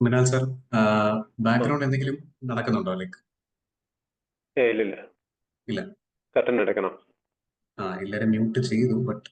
Mrinal sir, background എന്തെങ്കിലും നടക്കുന്നുണ്ടോ? Like ഇല്ല ഇല്ല. കട്ടൻ എടുക്കണം. എല്ലാരും മ്യൂട്ട് ചെയ്തു. ബട്ട്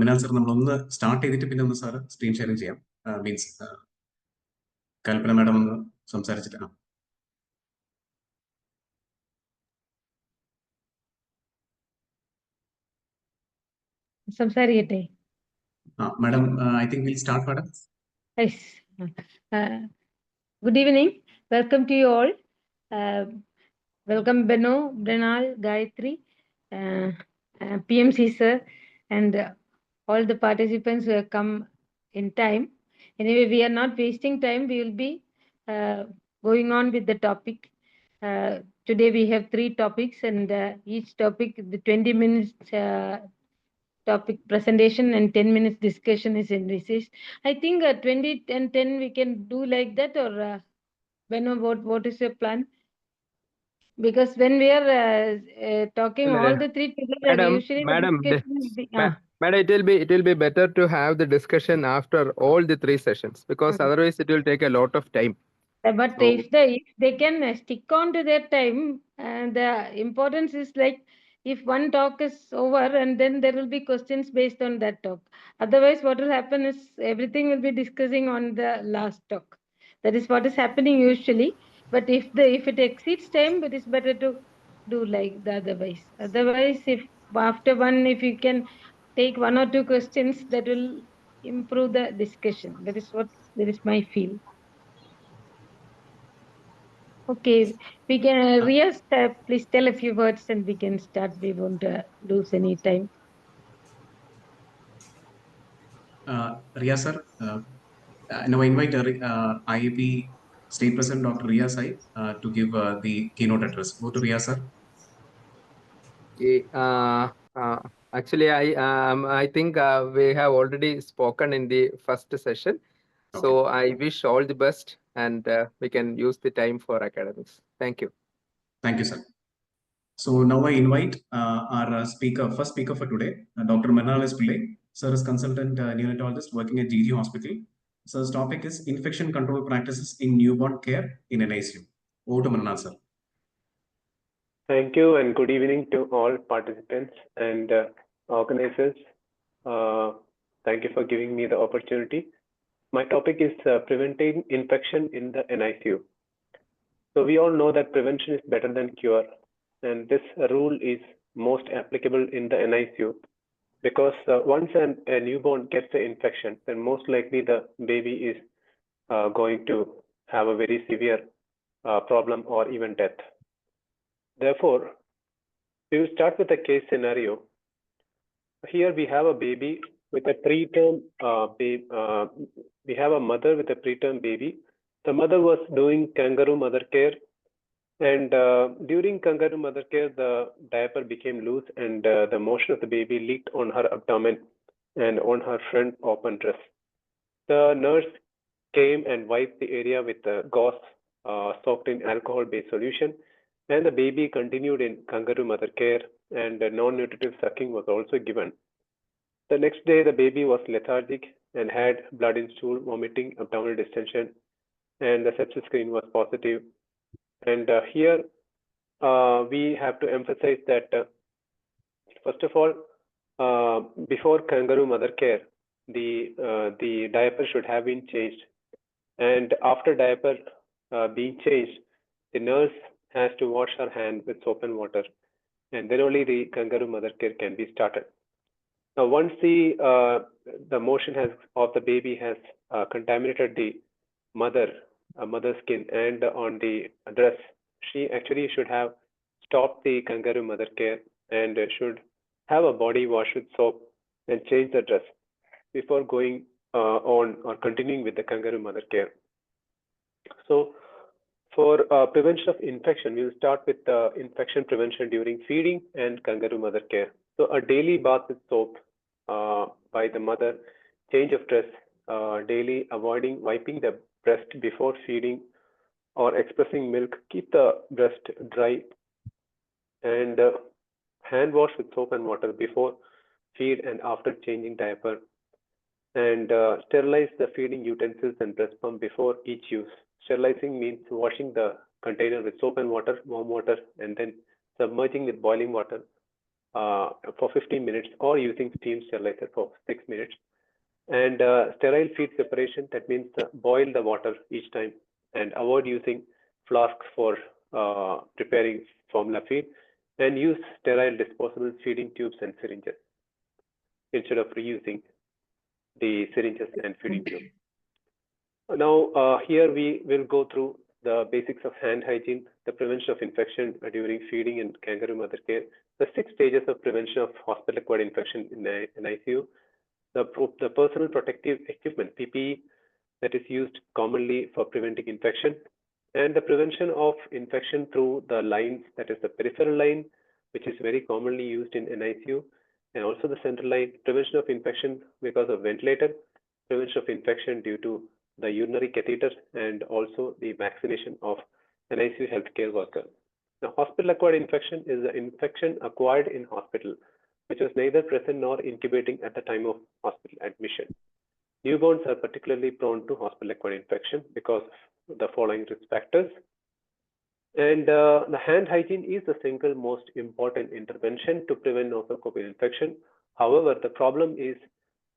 മിനാൽ സർ, നമ്മളൊന്ന് സ്റ്റാർട്ട് ചെയ്തിട്ട് പിന്നെ ഒന്ന് സാർ സ്ക്രീൻ ഷെയറിംഗ് ചെയ്യാം. മീൻസ് കൽപ്പന മാഡം ഒന്ന് സംസാരിച്ചിട്ട്. സംസാരിക്കട്ടെ? Madam, I think will start madam. Yes. Good evening. Welcome to you all. Welcome Beno, Mrinal, Gayatri, PMC sir, and all the participants who have come in time. Anyway, we are not wasting time. We will be going on with the topic. Today we have 3 topics, and each topic, the 20 minutes topic presentation and 10 minutes discussion is envisaged. I think 20 and 10 we can do like that, or Beno, what is your plan? Because when we are talking all the 3 together, usually Madam, the discussion will be, Madam, it will be better to have the discussion after all the 3 sessions, because otherwise it will take a lot of time. But So, if they can stick on to their time, the importance is like, if one talk is over and then there will be questions based on that talk. Otherwise, what will happen is everything will be discussing on the last talk. That is what is happening usually. But if it exceeds time, it is better to do like the otherwise. Otherwise, if after one, if you can take 1 or 2 questions, that will improve the discussion. That is my feel. Okay, we can Riaz, please tell a few words and we can start. We won't lose any time. Ria sir, now I invite IAP State President Dr. Ria Sai to give the keynote address. Go to Ria sir. Actually, I think we have already spoken in the first session. Okay. So I wish all the best, and we can use the time for academics. Thank you. Thank you, sir. So now I invite our first speaker for today, Dr. Mrinal S Pillai. Sir is consultant neonatologist working at GG Hospital. So his topic is infection control practices in newborn care in NICU. Over to Mrinal, sir. Thank you, and good evening to all participants and organizers. Thank you for giving me the opportunity. My topic is preventing infection in the NICU. So we all know that prevention is better than cure, and this rule is most applicable in the NICU, because once a newborn gets the infection, then most likely the baby is going to have a very severe problem or even death. Therefore, we will start with a case scenario. Here we have a baby with a preterm we have a mother with a preterm baby. The mother was doing kangaroo mother care, and during kangaroo mother care, the diaper became loose, and the motion of the baby leaked on her abdomen and on her front open dress. The nurse came and wiped the area with the gauze soaked in alcohol-based solution, and the baby continued in kangaroo mother care, and non-nutritive sucking was also given. The next day, the baby was lethargic and had blood in stool, vomiting, abdominal distension, and the sepsis screen was positive. And here we have to emphasize that First of all, before kangaroo mother care, the diaper should have been changed, and after diaper being changed, the nurse has to wash her hand with soap and water, and then only the kangaroo mother care can be started. Now, once the motion has of the baby has contaminated the mother's skin and on the dress, she actually should have stopped the kangaroo mother care and should have a body wash with soap and change the dress before going on or continuing with the kangaroo mother care. So, for prevention of infection, we'll start with infection prevention during feeding and kangaroo mother care. So, a daily bath with soap by the mother, change of dress daily, avoiding wiping the breast before feeding or expressing milk, keep the breast dry, and hand wash with soap and water before feed and after changing diaper, and sterilize the feeding utensils and breast pump before each use. Sterilizing means washing the container with soap and water, warm water, and then submerging with boiling water for 15 minutes or using steam sterilizer for 6 minutes. And sterile feed separation, that means boil the water each time and avoid using flasks for preparing formula feed, and use sterile disposable feeding tubes and syringes instead of reusing the syringes and feeding tubes. Now, here we will go through the basics of hand hygiene, the prevention of infection during feeding and kangaroo mother care, the 6 stages of prevention of hospital-acquired infection in NICU, the personal protective equipment, PPE, that is used commonly for preventing infection, and the prevention of infection through the lines, that is the peripheral line, which is very commonly used in NICU, and also the central line, prevention of infection because of ventilator, prevention of infection due to the urinary catheter, and also the vaccination of NICU healthcare worker. Now, hospital-acquired infection is an infection acquired in hospital, which was neither present nor incubating at the time of hospital admission. Newborns are particularly prone to hospital-acquired infection because of the following risk factors. And the hand hygiene is the single most important intervention to prevent nosocomial infection. However, the problem is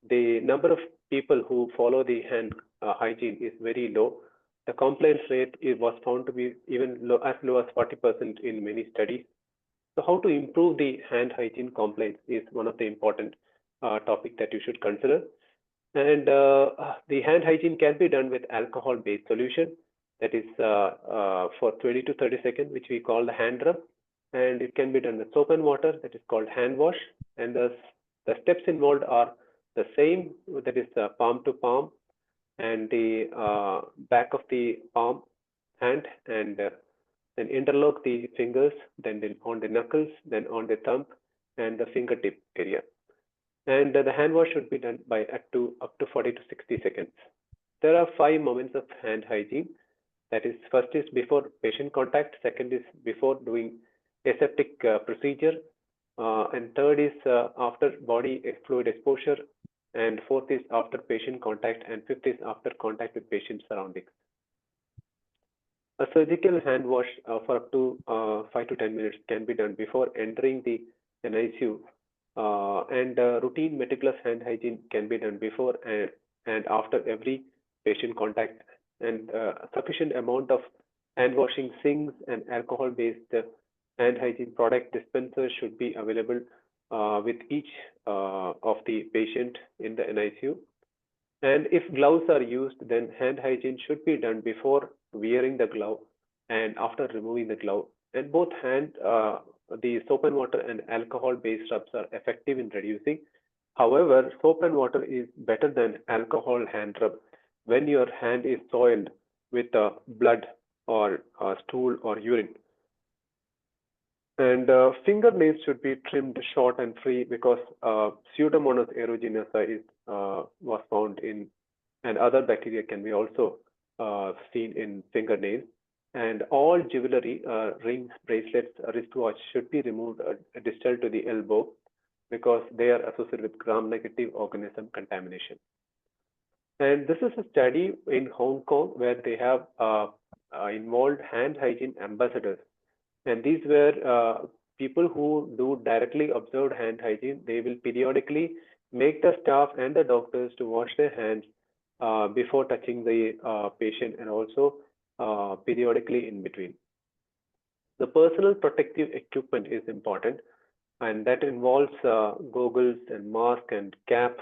the number of people who follow the hand hygiene is very low. The complaints rate was found to be even as low as 40% in many studies. So how to improve the hand hygiene complaints is one of the important topic that you should consider. And the hand hygiene can be done with alcohol-based solution, that is for 20 to 30 seconds, which we call the hand rub. And it can be done with soap and water, that is called hand wash. And the steps involved are the same, that is palm to palm, and the back of the palm hand, and then interlock the fingers, then on the knuckles, then on the thumb and the fingertip area. And the hand wash should be done by up to 40 to 60 seconds. There are 5 moments of hand hygiene. That is, first is before patient contact, second is before doing aseptic procedure, and third is after body fluid exposure, and fourth is after patient contact, and fifth is after contact with patient surroundings. A surgical hand wash for up to 5 to 10 minutes can be done before entering the NICU, and routine meticulous hand hygiene can be done before and after every patient contact, and sufficient amount of hand washing sinks and alcohol-based hand hygiene product dispensers should be available with each of the patient in the NICU. And if gloves are used, then hand hygiene should be done before wearing the glove and after removing the glove. And both the soap and water and alcohol-based rubs are effective in reducing. However, soap and water is better than alcohol hand rub when your hand is soiled with blood or stool or urine. And fingernails should be trimmed short and free because Pseudomonas aeruginosa was found in, and other bacteria can be also seen in fingernails. And all jewelry, rings, bracelets, wristwatch should be removed distal to the elbow because they are associated with gram-negative organism contamination. And this is a study in Hong Kong where they have involved hand hygiene ambassadors. And these were people who do directly observed hand hygiene, they will periodically make the staff and the doctors to wash their hands before touching the patient, and also periodically in between. The personal protective equipment is important, and that involves goggles and mask and cap.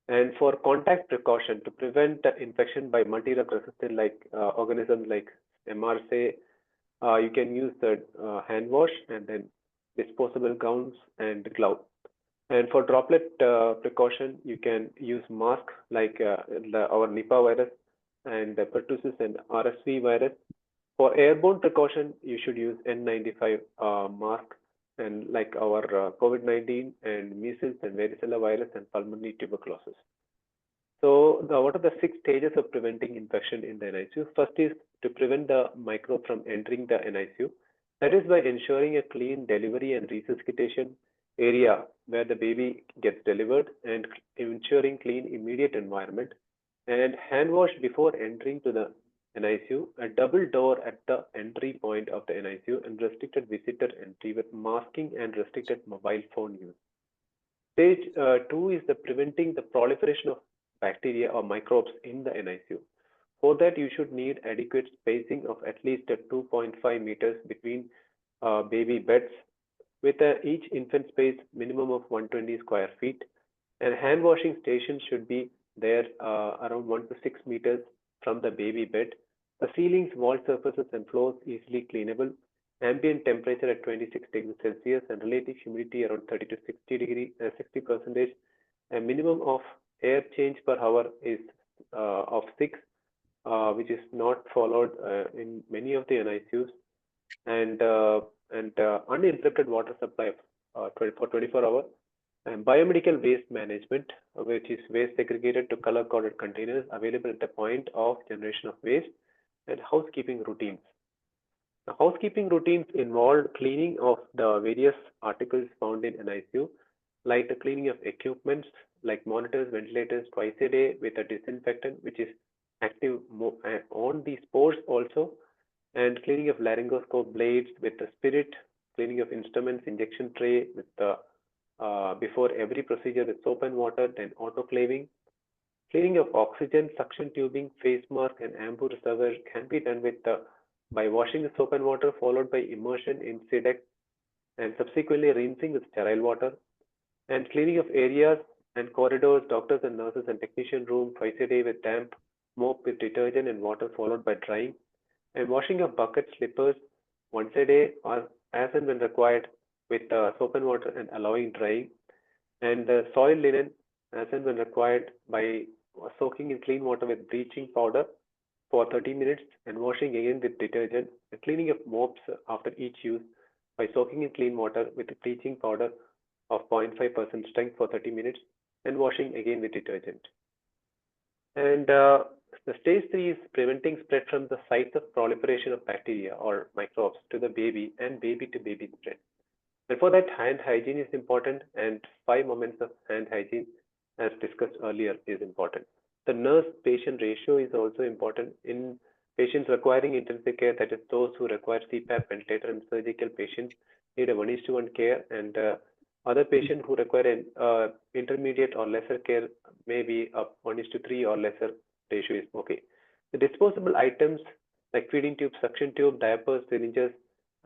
And for contact precaution to prevent the infection by multi-drug resistant organisms like MRSA, you can use the hand wash and then disposable gowns and gloves. And for droplet precaution, you can use mask like our Nipah virus and pertussis and RSV virus. For airborne precaution, you should use N95 mask, and like our COVID-19 and measles and varicella virus and pulmonary tuberculosis. So what are the 6 stages of preventing infection in the NICU? First is to prevent the microbe from entering the NICU. That is by ensuring a clean delivery and resuscitation area where the baby gets delivered, and ensuring clean immediate environment, and hand wash before entering to the NICU, a double door at the entry point of the NICU, and restricted visitor entry with masking and restricted mobile phone use. Stage 2 is the preventing the proliferation of bacteria or microbes in the NICU. For that, you should need adequate spacing of at least 2.5 meters between baby beds, with each infant space minimum of 120 square feet, and hand washing stations should be there around 1 to 6 meters from the baby bed. The ceilings, wall surfaces, and floors easily cleanable. Ambient temperature at 26 degrees Celsius and relative humidity around 30 to 60%. A minimum of air change per hour is of 6, which is not followed in many of the NICUs, and uninterrupted water supply for 24 hours. And biomedical waste management, which is waste segregated to color-coded containers available at the point of generation of waste. And housekeeping routines. The housekeeping routines involve cleaning of the various articles found in NICU, like the cleaning of equipments like monitors, ventilators twice a day with a disinfectant which is active on the spores also, and cleaning of laryngoscope blades with the spirit, cleaning of instruments, injection tray with the before every procedure with soap and water, then autoclaving. Cleaning of oxygen, suction tubing, face mask, and ambu reservoir can be done with by washing the soap and water, followed by immersion in Sidex, and subsequently rinsing with sterile water. And cleaning of areas and corridors, doctors and nurses and technician room twice a day with damp mop with detergent and water, followed by drying. And washing of bucket slippers once a day or as and when required with soap and water, and allowing drying. And soiled linen as and when required by soaking in clean water with bleaching powder for 30 minutes and washing again with detergent, and cleaning of mops after each use by soaking in clean water with bleaching powder of 0.5% strength for 30 minutes and washing again with detergent. And the stage 3 is preventing spread from the sites of proliferation of bacteria or microbes to the baby and baby to baby spread. And for that, hand hygiene is important, and 5 moments of hand hygiene, as discussed earlier, is important. The nurse-patient ratio is also important in patients requiring intensive care, that is those who require CPAP, ventilator, and surgical patients need a 1:1 care, and other patients who require an intermediate or lesser care, maybe a 1:3 or lesser ratio is okay. The disposable items like feeding tube, suction tube, diapers, syringes,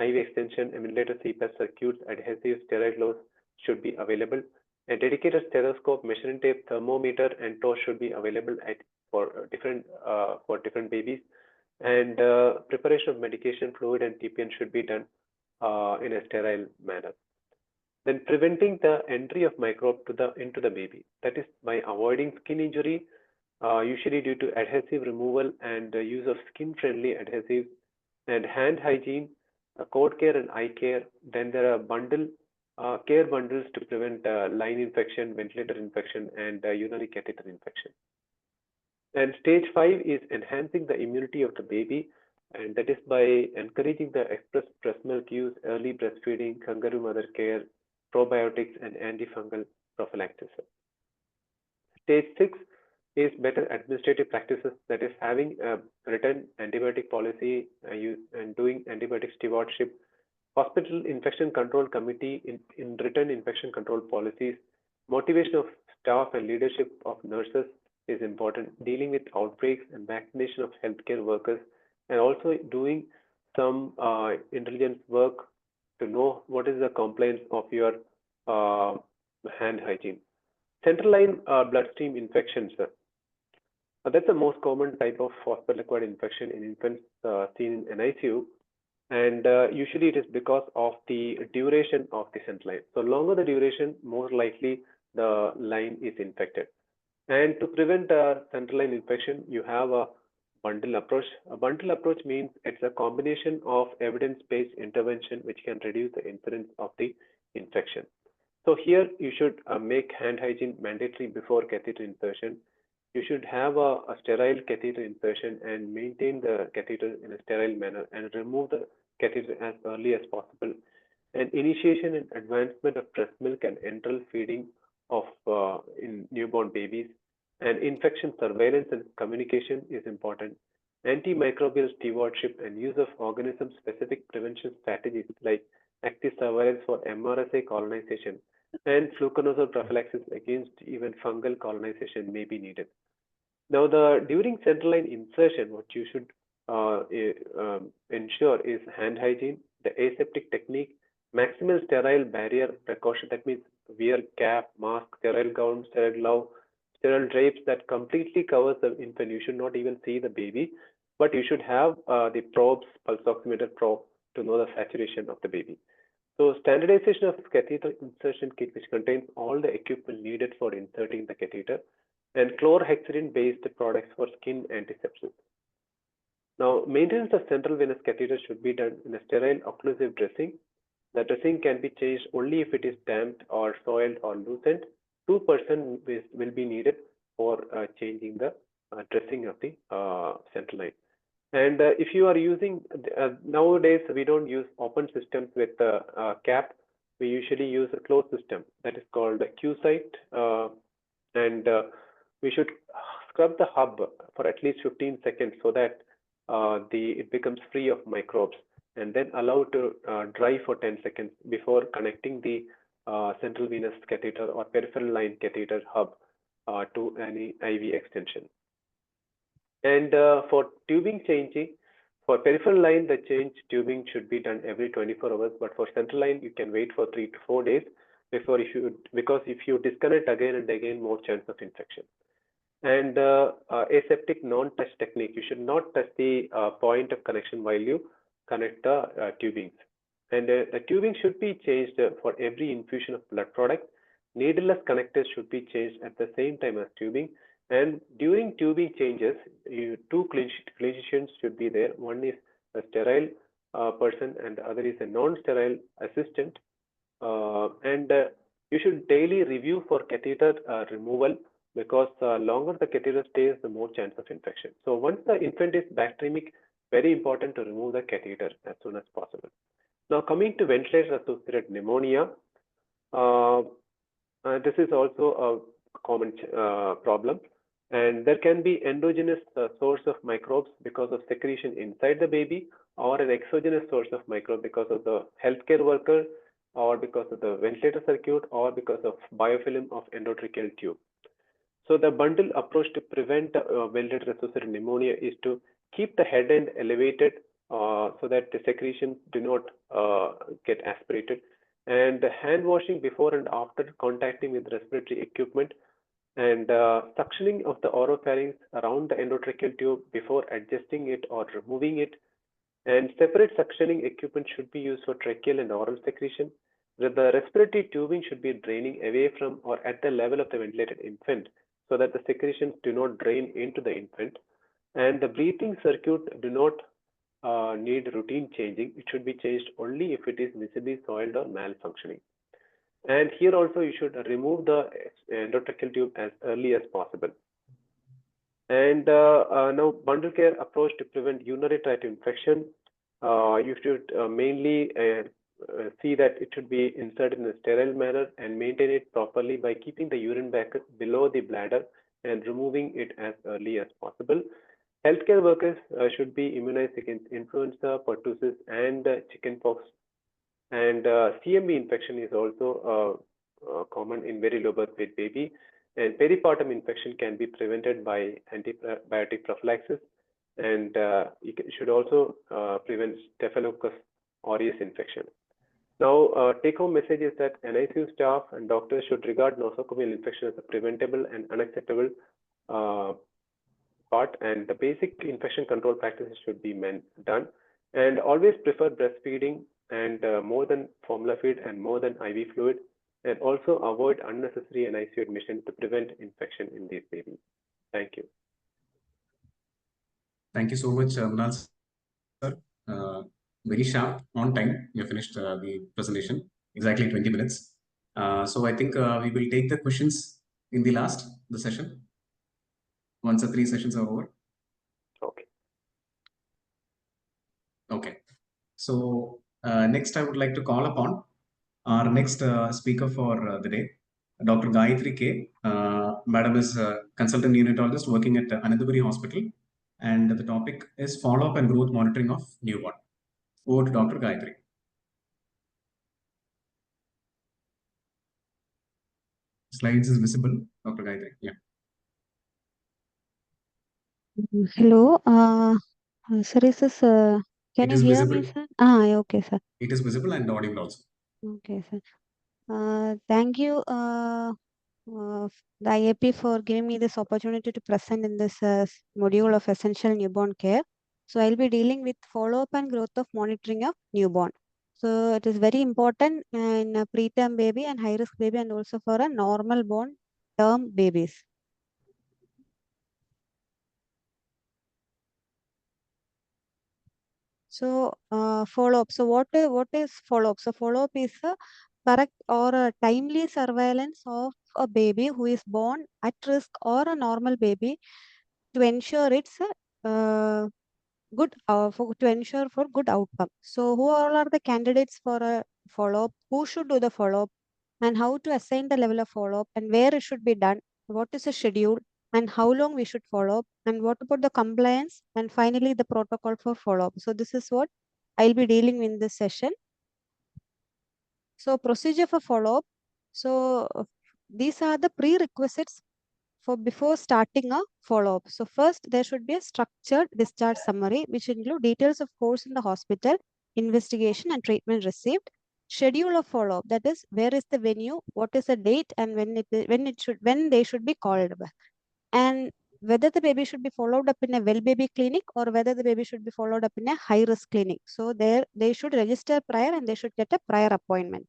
IV extension, ventilator, CPAP circuits, adhesives, sterile gloves should be available. A dedicated stethoscope, measuring tape, thermometer, and torch should be available for different babies. And preparation of medication, fluid, and TPN should be done in a sterile manner. Then preventing the entry of microbe into the baby. That is by avoiding skin injury, usually due to adhesive removal and use of skin-friendly adhesives, and hand hygiene, cord care and eye care. Then there are care bundles to prevent line infection, ventilator infection, and urinary catheter infection. And stage 5 is enhancing the immunity of the baby, and that is by encouraging the express breast milk use, early breastfeeding, kangaroo mother care, probiotics, and antifungal prophylaxis. Stage 6 is better administrative practices, that is having a written antibiotic policy and doing antibiotic stewardship, hospital infection control committee in written infection control policies, motivation of staff and leadership of nurses is important, dealing with outbreaks and vaccination of healthcare workers, and also doing some intelligence work to know what is the compliance of your hand hygiene. Central line bloodstream infections. That's the most common type of hospital-acquired infection in infants seen in NICU, and usually it is because of the duration of the central line. So longer the duration, more likely the line is infected. And to prevent a central line infection, you have a bundle approach. A bundle approach means it's a combination of evidence-based intervention which can reduce the incidence of the infection. So here you should make hand hygiene mandatory before catheter insertion. You should have a sterile catheter insertion and maintain the catheter in a sterile manner and remove the catheter as early as possible. And initiation and advancement of breast milk and enteral feeding of in newborn babies, and infection surveillance and communication is important. Antimicrobial stewardship and use of organism-specific prevention strategies like active surveillance for MRSA colonization and fluconazole prophylaxis against even fungal colonization may be needed. Now, during central line insertion, what you should ensure is hand hygiene, the aseptic technique, maximal sterile barrier precaution. That means wear cap, mask, sterile gown, sterile glove, sterile drapes that completely covers the infant. You should not even see the baby, but you should have the probes, pulse oximeter probe to know the saturation of the baby. So standardization of catheter insertion kit, which contains all the equipment needed for inserting the catheter, and chlorhexidine-based products for skin antisepsis. Now, maintenance of central venous catheter should be done in a sterile occlusive dressing. The dressing can be changed only if it is damped or soiled or loosened. 2% will be needed for changing the dressing of the central line. And if you are using, nowadays we don't use open systems with cap. We usually use a closed system that is called a Q-site. And we should scrub the hub for at least 15 seconds so that it becomes free of microbes, and then allow to dry for 10 seconds before connecting the central venous catheter or peripheral line catheter hub to any IV extension. And for tubing changing, for peripheral line, the change tubing should be done every 24 hours, but for central line, you can wait for 3 to 4 days before because if you disconnect again and again, more chance of infection. And aseptic non-touch technique, you should not touch the point of connection while you connect the tubings. And the tubing should be changed for every infusion of blood product. Needleless connectors should be changed at the same time as tubing. And during tubing changes, two clinicians should be there. One is a sterile person and the other is a non-sterile assistant. And you should daily review for catheter removal, because longer the catheter stays, the more chance of infection. So once the infant is bacteremic, very important to remove the catheter as soon as possible. Now coming to ventilator-associated pneumonia, this is also a common problem. And there can be endogenous source of microbes because of secretion inside the baby, or an exogenous source of microbe because of the healthcare worker, or because of the ventilator circuit, or because of biofilm of endotracheal tube. So the bundle approach to prevent ventilator-associated pneumonia is to keep the head end elevated so that the secretions do not get aspirated, and hand washing before and after contacting with respiratory equipment, and suctioning of the oropharynx around the endotracheal tube before adjusting it or removing it. And separate suctioning equipment should be used for tracheal and oral secretion. The respiratory tubing should be draining away from or at the level of the ventilated infant so that the secretions do not drain into the infant. And the breathing circuit do not need routine changing. It should be changed only if it is visibly soiled or malfunctioning. And here also you should remove the endotracheal tube as early as possible. And now bundle care approach to prevent urinary tract infection. You should mainly see that it should be inserted in a sterile manner and maintain it properly by keeping the urine bag below the bladder and removing it as early as possible. Healthcare workers should be immunized against influenza, pertussis, and chickenpox And CMV infection is also common in very low birth weight baby. And peripartum infection can be prevented by antibiotic prophylaxis. And you should also prevent Staphylococcus aureus infection. Now, take-home message is that NICU staff and doctors should regard nosocomial infection as a preventable and unacceptable part, and the basic infection control practices should be done. And always prefer breastfeeding and more than formula feed and more than IV fluid, and also avoid unnecessary NICU admission to prevent infection in these babies. Thank you. Thank you so much, Mrinal sir. Very sharp, on time. You finished the presentation, exactly 20 minutes. So I think we will take the questions in the session, once the 3 sessions are over. Okay. Okay. So next I would like to call upon our next speaker for the day, Dr. Gayatri K. Madam is a consultant neonatologist working at Anand Nandakumar Hospital, and the topic is follow-up and growth monitoring of newborn. Over to Dr. Gayatri. Slides is visible, Dr. Gayatri. Yeah. Hello, sir, is this, can It you is hear me, visible. sir? Okay, sir. It is visible and audible also. Okay, sir. Thank you, the IAP, for giving me this opportunity to present in this module of essential newborn care. So I'll be dealing with follow-up and growth of monitoring of newborn. So it is very important in a preterm baby and high-risk baby, and also for a normal born term babies. So follow-up. So what is follow-up? So follow-up is a correct or a timely surveillance of a baby who is born at risk or a normal baby to ensure it's good to ensure for good outcome. So who all are the candidates for a follow-up? Who should do the follow-up, and how to assign the level of follow-up, and where it should be done? What is the schedule, and how long we should follow up, and what about the compliance, and finally the protocol for follow-up. So this is what I'll be dealing in this session. So procedure for follow-up. So these are the prerequisites for before starting a follow-up. So first, there should be a structured discharge summary, which include details of course in the hospital, investigation and treatment received, schedule of follow-up, that is where is the venue, what is the date, and when they should be called back, and whether the baby should be followed up in a well baby clinic or whether the baby should be followed up in a high risk clinic. So there they should register prior, and they should get a prior appointment.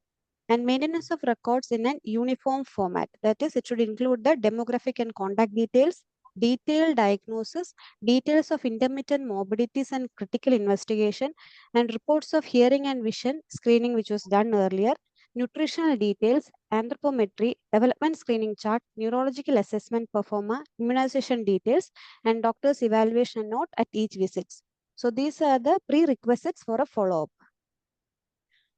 And maintenance of records in an uniform format. That is, it should include the demographic and contact details, detailed diagnosis, details of intermittent morbidities and critical investigation, and reports of hearing and vision screening, which was done earlier, nutritional details, anthropometry, development screening chart, neurological assessment performer, immunization details, and doctor's evaluation note at each visit. So these are the prerequisites for a follow-up.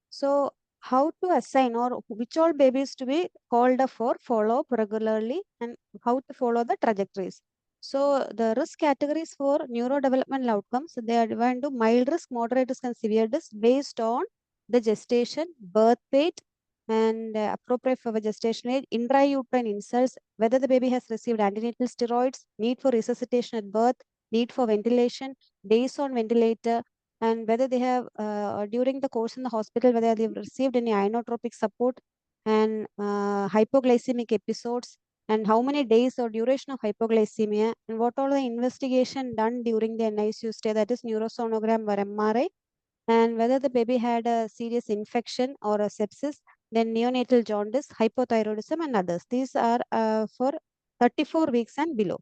So how to assign or which all babies to be called up for follow-up regularly, and how to follow the trajectories. So the risk categories for neurodevelopmental outcomes, they are divided into mild risk, moderate risk, and severe risk based on the gestation, birth weight, and appropriate for the gestation age, intrauterine insults, whether the baby has received antenatal steroids, need for resuscitation at birth, need for ventilation, days on ventilator, and whether they have during the course in the hospital, whether they have received any inotropic support, and hypoglycemic episodes, and how many days or duration of hypoglycemia, and what all the investigation done during the NICU stay, that is neurosonogram or MRI, and whether the baby had a serious infection or a sepsis, then neonatal jaundice, hypothyroidism, and others. These are for 34 weeks and below.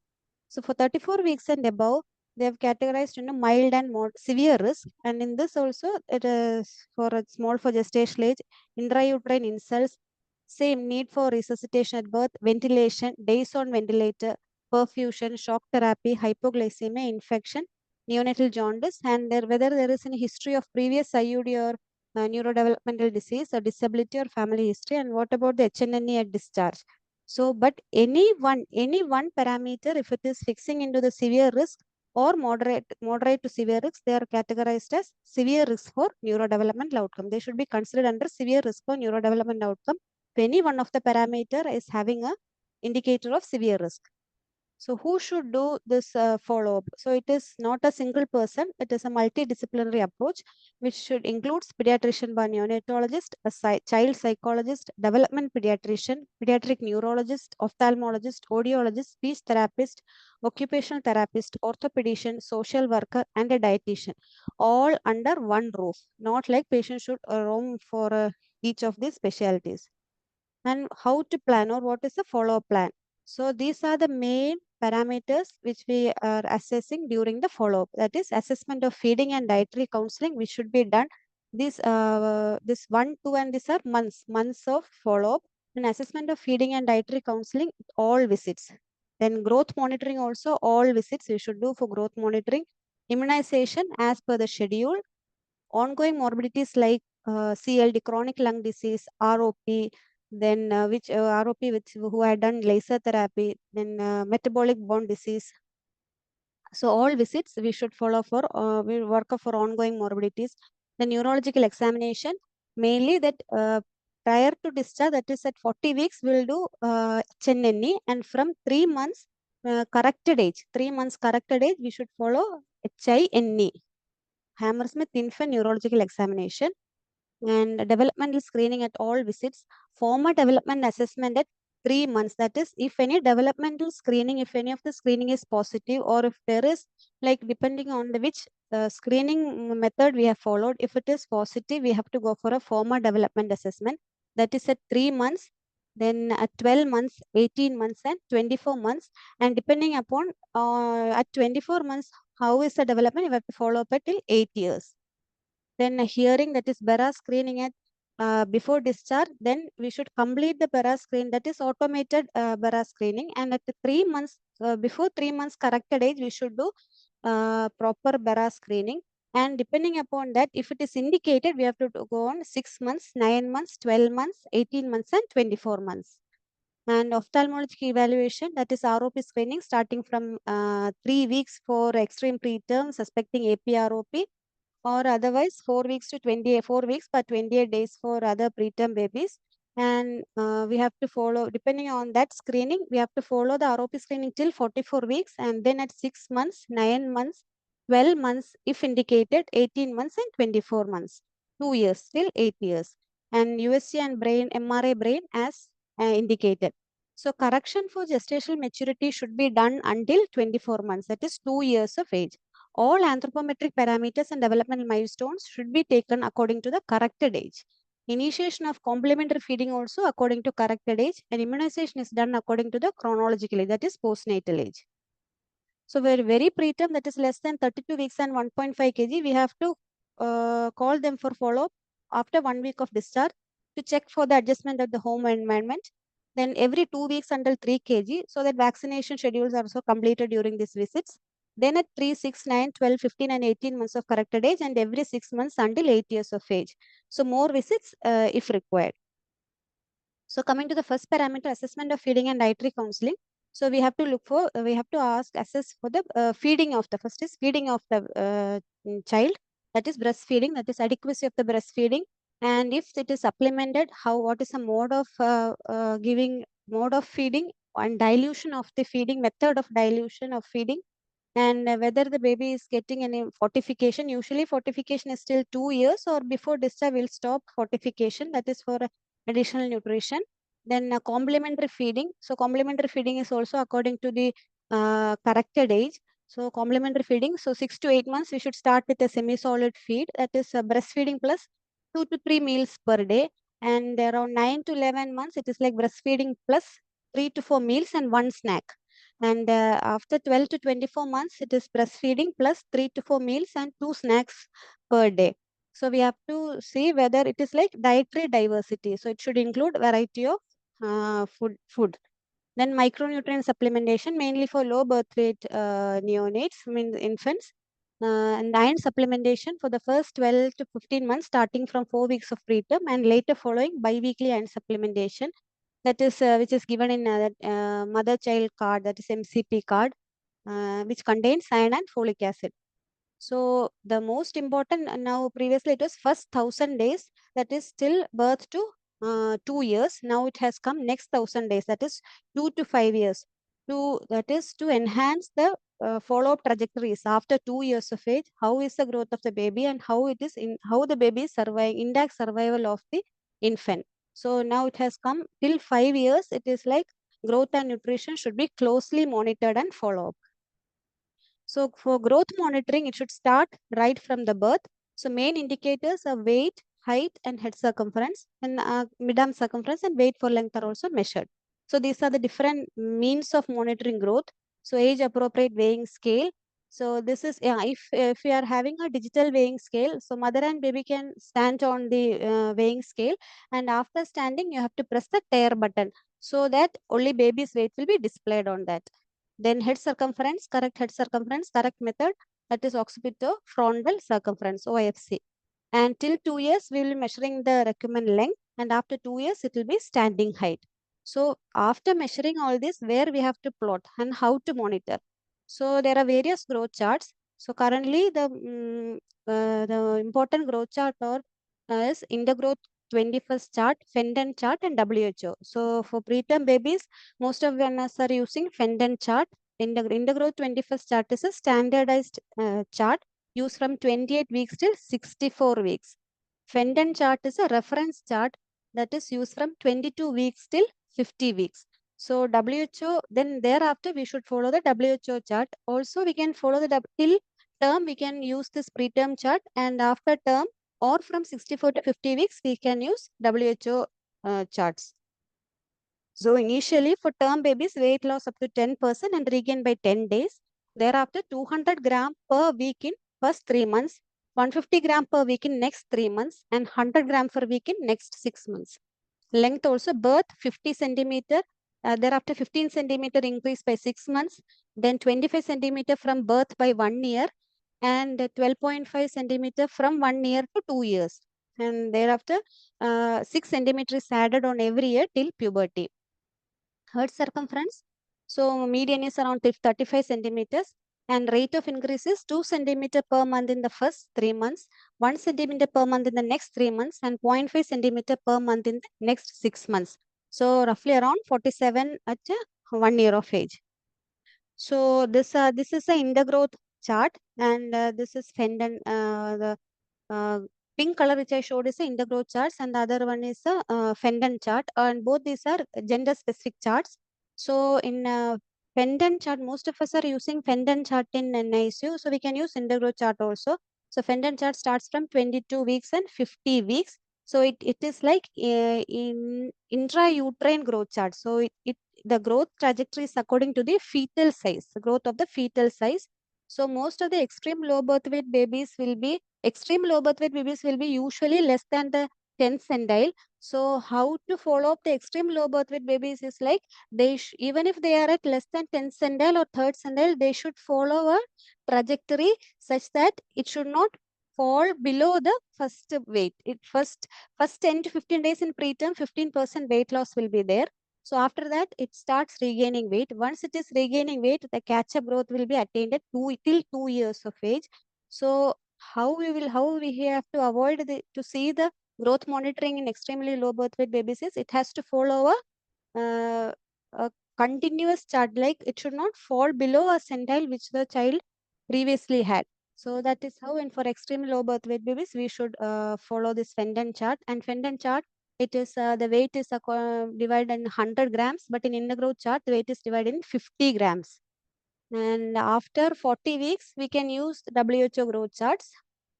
So for 34 weeks and above, they have categorized into mild and severe risk. And in this also, it is for a small for gestation age, intrauterine insults, same need for resuscitation at birth, ventilation, days on ventilator, perfusion, shock therapy, hypoglycemia, infection, neonatal jaundice, and whether there is any history of previous IUD or neurodevelopmental disease or disability or family history, and what about the HNNE at discharge. So, but any one parameter, if it is fixing into the severe risk, or moderate to severe risk, they are categorized as severe risk for neurodevelopmental outcome. They should be considered under severe risk for neurodevelopmental outcome if any one of the parameter is having a indicator of severe risk. So who should do this follow-up? So it is not a single person, it is a multidisciplinary approach, which should include pediatrician by neonatologist, a child psychologist, development pediatrician, pediatric neurologist, ophthalmologist, audiologist, speech therapist, occupational therapist, orthopedician, social worker, and a dietitian, all under one roof. Not like patients should roam for each of these specialties. And how to plan, or what is the follow-up plan? So these are the main parameters which we are assessing during the follow-up. That is assessment of feeding and dietary counseling, which should be done. This 1, 2, and these are months of follow-up. And assessment of feeding and dietary counseling, all visits. Then growth monitoring also, all visits we should do for growth monitoring. Immunization as per the schedule. Ongoing morbidities like CLD, chronic lung disease, ROP, then ROP who had done laser therapy, then metabolic bone disease. So all visits we should follow for, we work for ongoing morbidities. The neurological examination, mainly that prior to discharge, that is at 40 weeks, we will do HNNE, and from 3 months corrected age, 3 months corrected age, we should follow HINE, Hammersmith Infant Neurological Examination. And developmental screening at all visits, formal development assessment at 3 months. That is, if any developmental screening, if any of the screening is positive, or if there is, like, depending on the which screening method we have followed, if it is positive, we have to go for a formal development assessment. That is at 3 months, then at 12 months, 18 months, and 24 months. And depending upon at 24 months, how is the development, you have to follow up at till 8 years. Then a hearing, that is BERA screening at before discharge, then we should complete the BERA screen, that is automated BERA screening. And at the 3 months, before 3 months corrected age, we should do proper BERA screening. And depending upon that, if it is indicated, we have to go on 6 months, 9 months, 12 months, 18 months, and 24 months. And ophthalmological evaluation, that is ROP screening, starting from 3 weeks for extreme preterm suspecting APROP, or otherwise 4 weeks to 4 weeks per 28 days for other preterm babies. And we have to follow, depending on that screening, we have to follow the ROP screening till 44 weeks, and then at 6 months, 9 months, 12 months, if indicated, 18 months, and 24 months, 2 years till 8 years. And USG and MRI brain as indicated. So correction for gestational maturity should be done until 24 months, that is 2 years of age. All anthropometric parameters and developmental milestones should be taken according to the corrected age. Initiation of complementary feeding also according to corrected age, and immunization is done according to the chronological age, that is postnatal age. So very preterm, that is less than 32 weeks and 1.5 kg, we have to call them for follow-up after 1 week of discharge to check for the adjustment of the home environment. Then every 2 weeks until 3 kg, so that vaccination schedules are also completed during these visits. Then at 3, 6, 9, 12, 15, and 18 months of corrected age, and every 6 months until 8 years of age. So more visits if required. So coming to the first parameter, assessment of feeding and dietary counseling. So we have to look for, we have to assess for the feeding of the, first is feeding of the child, that is breastfeeding, that is adequacy of the breastfeeding. And if it is supplemented, what is the mode of mode of feeding, and dilution of the feeding, method of dilution of feeding. And whether the baby is getting any fortification. Usually fortification is still 2 years, or before discharge we'll stop fortification, that is for additional nutrition. Then complementary feeding. So complementary feeding is also according to the corrected age. So complementary feeding, so 6 to 8 months we should start with a semi-solid feed, that is breastfeeding plus 2 to 3 meals per day. And around 9 to 11 months it is like breastfeeding plus 3 to 4 meals and 1 snack. And after 12 to 24 months, it is breastfeeding plus 3 to 4 meals and 2 snacks per day. So we have to see whether it is like dietary diversity. So it should include variety of food. Then micronutrient supplementation, mainly for low birth weight neonates, infants. And iron supplementation for the first 12 to 15 months, starting from 4 weeks of preterm, and later following bi-weekly iron supplementation. That is which is given in mother child card, that is MCP card. which contains iron and folic acid. So the most important now, previously it was first 1,000 days, that is till birth to 2 years. Now it has come next 1,000 days, that is 2 to 5 years. That is to enhance the follow-up trajectories after 2 years of age. How is the growth of the baby and how the baby is surviving, intact survival of the infant. So now it has come till 5 years. It is like growth and nutrition should be closely monitored and follow up. So for growth monitoring, it should start right from the birth. So main indicators are weight, height, and head circumference, and mid-arm circumference and weight for length are also measured. So these are the different means of monitoring growth. So age appropriate weighing scale. So this is, if you are having a digital weighing scale, so mother and baby can stand on the weighing scale, and after standing, you have to press the tare button so that only baby's weight will be displayed on that. Then head circumference, correct method, that is occipito-frontal circumference, OFC. And till 2 years, we will be measuring the recommended length, and after 2 years, it will be standing height. So after measuring all this, where we have to plot and how to monitor. So there are various growth charts. So currently, the important growth chart is Intergrowth 21st chart, Fenton chart, and WHO. So for preterm babies, most of us are using Fenton chart. Intergrowth 21st chart is a standardized chart used from 28 weeks till 64 weeks. Fenton chart is a reference chart that is used from 22 weeks till 50 weeks. So WHO, then thereafter we should follow the WHO chart. Also we can follow the till term, we can use this preterm chart, and after term or from 64 to 50 weeks, we can use WHO charts. So initially for term babies, weight loss up to 10% and regain by 10 days. Thereafter 200 gram per week in first 3 months, 150 gram per week in next 3 months, and 100 gram per week in next 6 months. Length also, birth 50 centimeter, thereafter 15 centimeter increase by 6 months, then 25 centimeter from birth by 1 year, and 12.5 centimeter from 1 year to 2 years. And thereafter 6 centimeters added on every year till puberty. Head circumference, so median is around 35 centimeters, and rate of increase is 2 centimeter per month in the first 3 months, 1 centimeter per month in the next 3 months, and 0.5 centimeter per month in the next 6 months. So roughly around 47 at 1 year of age. So this is a intergrowth chart, and this is Fenton. The pink color which I showed is the intergrowth charts, and the other one is a Fenton chart, and both these are gender specific charts. So in Fenton chart, most of us are using Fenton chart in NICU, so we can use intergrowth chart also. So Fenton chart starts from 22 weeks and 50 weeks. So it is like in intrauterine growth chart. So the growth trajectory is according to the fetal size, the growth of the fetal size. So most of the extreme low birth weight babies will be usually less than the 10th centile. So how to follow up the extreme low birth weight babies is like even if they are at less than 10th centile or 3rd centile, they should follow a trajectory such that it should not fall below the first weight. First 10 to 15 days in preterm, 15% weight loss will be there. So after that, it starts regaining weight. Once it is regaining weight, the catch-up growth will be attained at till 2 years of age. So how we have to avoid to see the growth monitoring in extremely low birth weight babies is it has to follow a continuous chart, like it should not fall below a centile which the child previously had. So that is how, and for extremely low birth weight babies, we should follow this Fenton chart. And Fenton chart, it is the weight is divided in 100 grams, but in intergrowth chart, the weight is divided in 50 grams. And after 40 weeks, we can use WHO growth charts.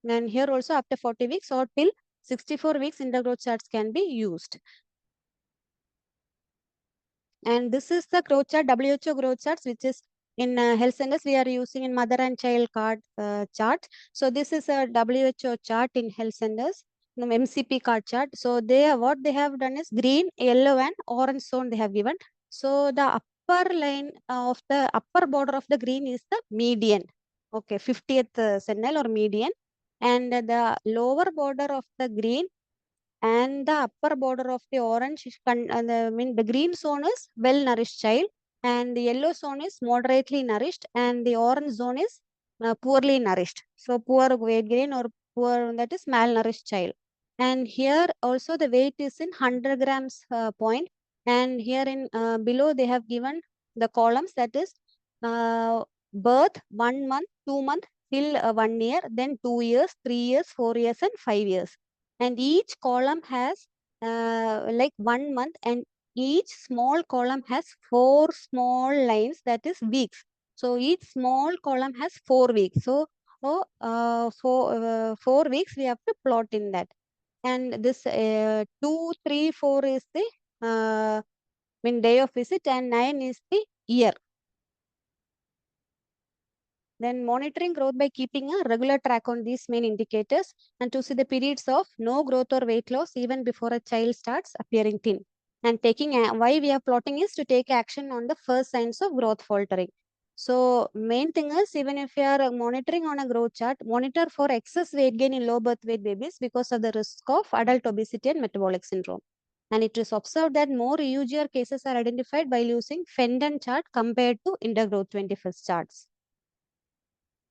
And here also after 40 weeks or till 64 weeks, intergrowth charts can be used. And this is the growth chart, WHO growth charts, which is in health centers, we are using in mother and child card chart. So this is a WHO chart in health centers, MCP card chart. So what they have done is green, yellow, and orange zone they have given. So the upper line of the upper border of the green is the median. Okay, 50th centile or median. And the lower border of the green and the upper border of the orange, the green zone is well-nourished child, and the yellow zone is moderately nourished, and the orange zone is poorly nourished. So poor weight gain or poor, that is malnourished child. And here also the weight is in 100 grams point, and here in below they have given the columns, that is birth 1 month, 2 month till 1 year, then 2 years, 3 years, 4 years, and 5 years. And each column has like 1 month, and each small column has 4 small lines, that is weeks. So each small column has 4 weeks. So 4 weeks we have to plot in that. And this 2, 3, 4 is the day of visit, and 9 is the year. Then monitoring growth by keeping a regular track on these main indicators, and to see the periods of no growth or weight loss even before a child starts appearing thin. And taking why we are plotting is to take action on the first signs of growth faltering. So main thing is, even if you are monitoring on a growth chart, monitor for excess weight gain in low birth weight babies because of the risk of adult obesity and metabolic syndrome. And it is observed that more EUGR cases are identified by using Fenton chart compared to intergrowth 21st charts.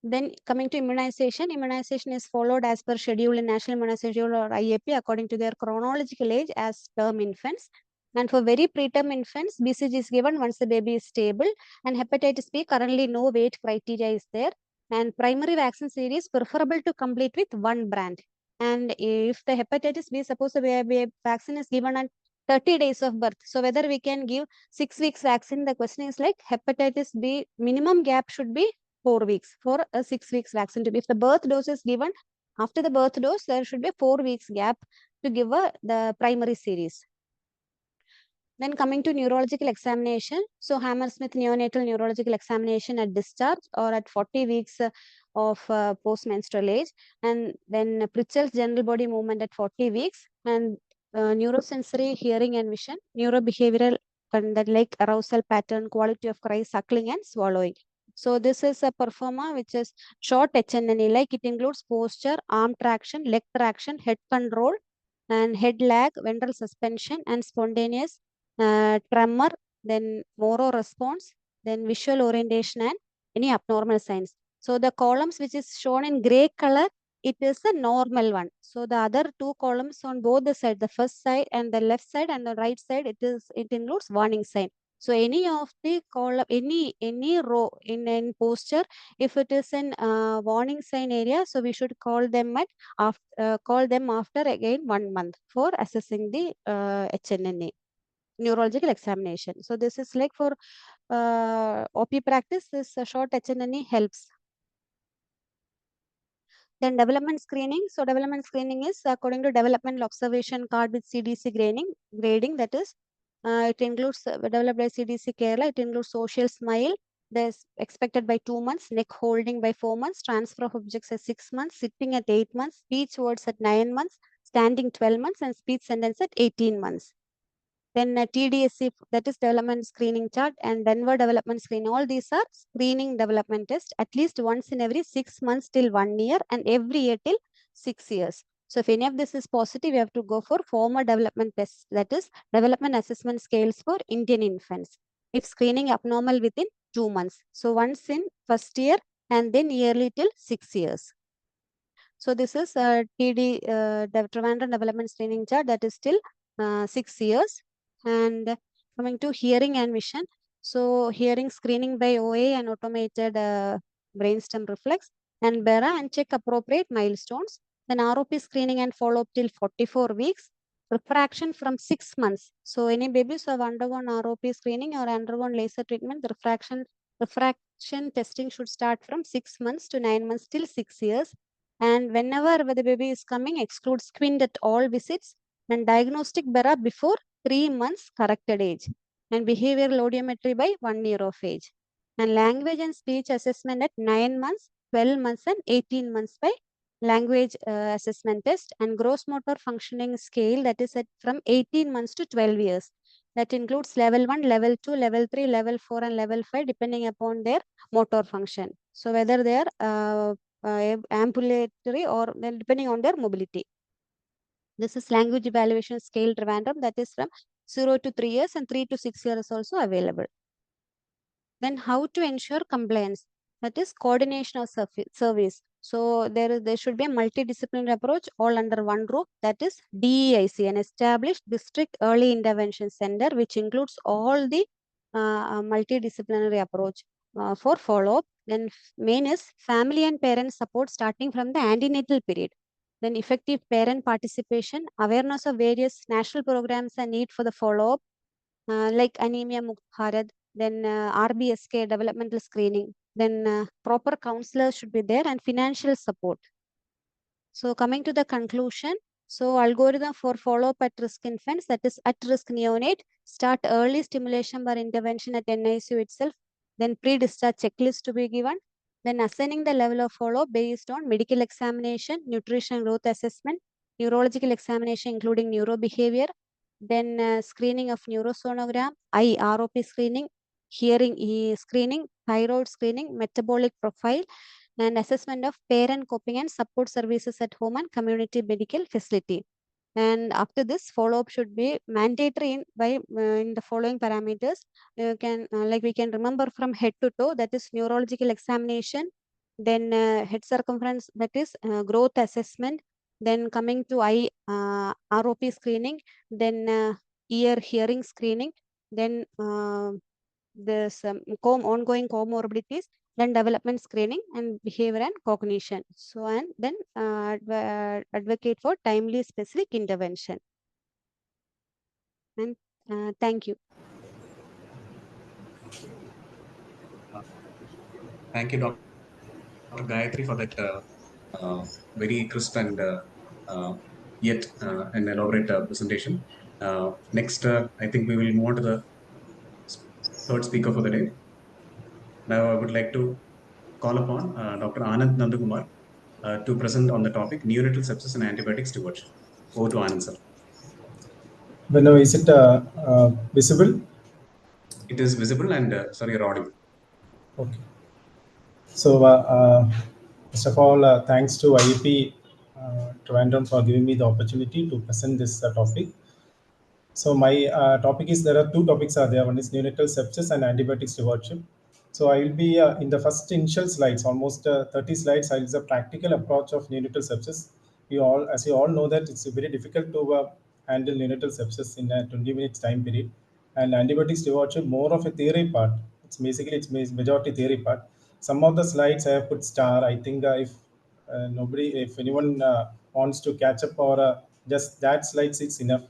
Then coming to immunization, immunization is followed as per schedule in National Immunization Schedule or IAP according to their chronological age as term infants. And for very preterm infants, BCG is given once the baby is stable, and hepatitis B currently no weight criteria is there. And primary vaccine series preferable to complete with 1 brand. And if the hepatitis B, suppose the baby vaccine is given at 30 days of birth, so whether we can give 6 weeks vaccine, the question is like hepatitis B minimum gap should be 4 weeks for a 6 weeks vaccine to be. If the birth dose is given after the birth dose, there should be 4 weeks gap to give the primary series. Then coming to neurological examination. So Hammersmith neonatal neurological examination at discharge or at 40 weeks of post-menstrual age. And then Pritchell's general body movement at 40 weeks. And neurosensory hearing and vision, neurobehavioral conduct like arousal pattern, quality of cry, suckling and swallowing. So this is a performer which is short HNNE, like it includes posture, arm traction, leg traction, head control, and head lag, ventral suspension, and spontaneous tremor, then Moro response, then visual orientation, and any abnormal signs. So the columns which is shown in gray color, it is the normal one. So the other 2 columns on both the side, the first side and the left side and the right side, it includes warning sign. So any of the column, any row in posture, if it is in warning sign area, so we should call them after again 1 month for assessing the HNNA neurological examination. So this is like for OP practice, this short HNNE helps. Then development screening. So development screening is according to developmental observation card with CDC grading, that is it includes developed by CDC Kerala. It includes social smile, there's expected by 2 months, neck holding by 4 months, transfer of objects at 6 months, sitting at 8 months, speech words at 9 months, standing 12 months, and speech sentence at 18 months. Then TDSC, that is development screening chart, and Denver development screen. All these are screening development test at least once in every 6 months till 1 year, and every year till 6 years. So if any of this is positive, we have to go for formal development tests, that is development assessment scales for Indian infants. If screening abnormal within 2 months. So once in first year and then yearly till 6 years. So this is Trivandrum development screening chart, that is still 6 years. And coming to hearing and vision. So hearing screening by OA and automated brainstem reflex and BERA, and check appropriate milestones. Then ROP screening and follow-up till 44 weeks. Refraction from 6 months. So any babies who have undergone ROP screening or undergone laser treatment, the refraction testing should start from 6 months to 9 months till 6 years. And whenever the baby is coming, exclude squint at all visits, and diagnostic BERA before 3 months corrected age, and behavioral audiometry by 1 year of age, and language and speech assessment at 9 months, 12 months, and 18 months by language assessment test, and gross motor functioning scale, that is at from 18 months to 12 years. That includes level 1, level 2, level 3, level 4, and level 5, depending upon their motor function. So whether they are ambulatory or depending on their mobility. This is language evaluation scale Trivandrum, that is from 0 to 3 years, and 3 to 6 years also available. Then how to ensure compliance, that is coordination of service. So there should be a multidisciplinary approach all under one roof, that is DEIC, an established district early intervention center, which includes all the multidisciplinary approach for follow-up. Then main is family and parent support starting from the antenatal period. Then effective parent participation, awareness of various national programs and need for the follow-up, like Anemia Mukt Bharat, then RBSK, developmental screening, then proper counselors should be there, and financial support. So coming to the conclusion, so algorithm for follow-up at risk infants, that is at risk neonate, start early stimulation or intervention at NICU itself, then pre-discharge checklist to be given, then assigning the level of follow-up based on medical examination, nutrition and growth assessment, neurological examination including neurobehavior, then screening of neurosonogram, eye ROP screening, hearing screening, thyroid screening, metabolic profile, and assessment of parent coping and support services at home and community medical facility. And after this, follow-up should be mandatory in the following parameters. You can we can remember from head to toe, that is neurological examination, then head circumference, that is growth assessment, then coming to eye ROP screening, then ear hearing screening, then this ongoing comorbidities, then development screening and behavior and cognition. So, and then advocate for timely specific intervention. And thank you. Thank you, Dr. Gayatri, for that very crisp and yet an elaborate presentation. Next, I think we will move on to the third speaker for the day. Now, I would like to call upon Dr. Anand Nandakumar to present on the topic neonatal sepsis and antibiotic stewardship. Over to Anand, sir. Now, is it visible? It is visible and sorry, you're audible. Okay. So, first of all, thanks to IEP Trivandrum for giving me the opportunity to present this topic. So, my topic is, there are two topics are there. One is neonatal sepsis and antibiotic stewardship. So, I will be in the first initial slides, almost 30 slides. I will a practical approach of neonatal sepsis. As you all know, that it's very difficult to handle neonatal sepsis in a 20 minutes time period. And antibiotic stewardship, more of a theory part. It's majority theory part. Some of the slides I have put star. I think if anyone wants to catch up, or just that slides, it's enough.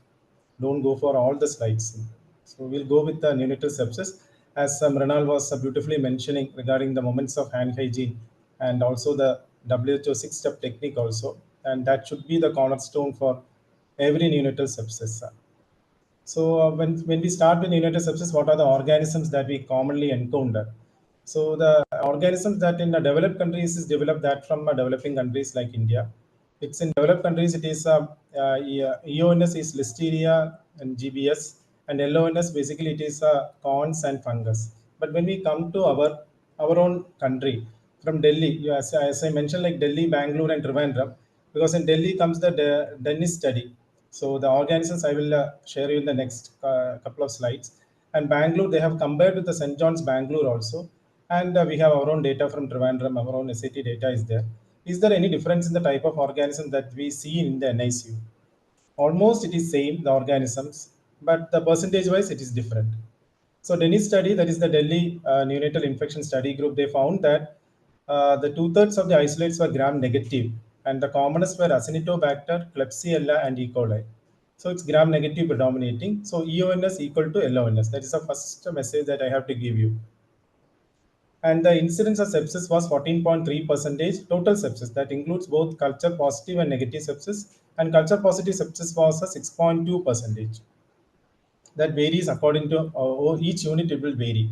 Don't go for all the slides. So we'll go with the neonatal sepsis, as Mrinal was beautifully mentioning regarding the moments of hand hygiene, and also the WHO 6-step technique also, and that should be the cornerstone for every neonatal sepsis. So when we start with neonatal sepsis, what are the organisms that we commonly encounter? So the organisms that in the developed countries is developed that from developing countries like India. It's in developed countries, it is EONS is Listeria and GBS, and LONS basically it is corns and fungus. But when we come to our own country, from Delhi, as I mentioned, like Delhi, Bangalore, and Trivandrum, because in Delhi comes the Dennis study. So the organisms I will share you in the next couple of slides. And Bangalore, they have compared with the St. John's Bangalore also. And we have our own data from Trivandrum, our own SAT data is there. Is there any difference in the type of organism that we see in the NICU? Almost it is same, the organisms, but the percentage wise it is different. So Dennis study, that is the Delhi neonatal infection study group, they found that the 2/3 of the isolates were gram negative, and the commonest were Acinetobacter, Klebsiella, and E. coli. So it's gram negative predominating. So EONS equal to LONS. That is the first message that I have to give you. And the incidence of sepsis was 14.3% total sepsis. That includes both culture positive and negative sepsis. And culture positive sepsis was a 6.2%. That varies according to each unit, it will vary.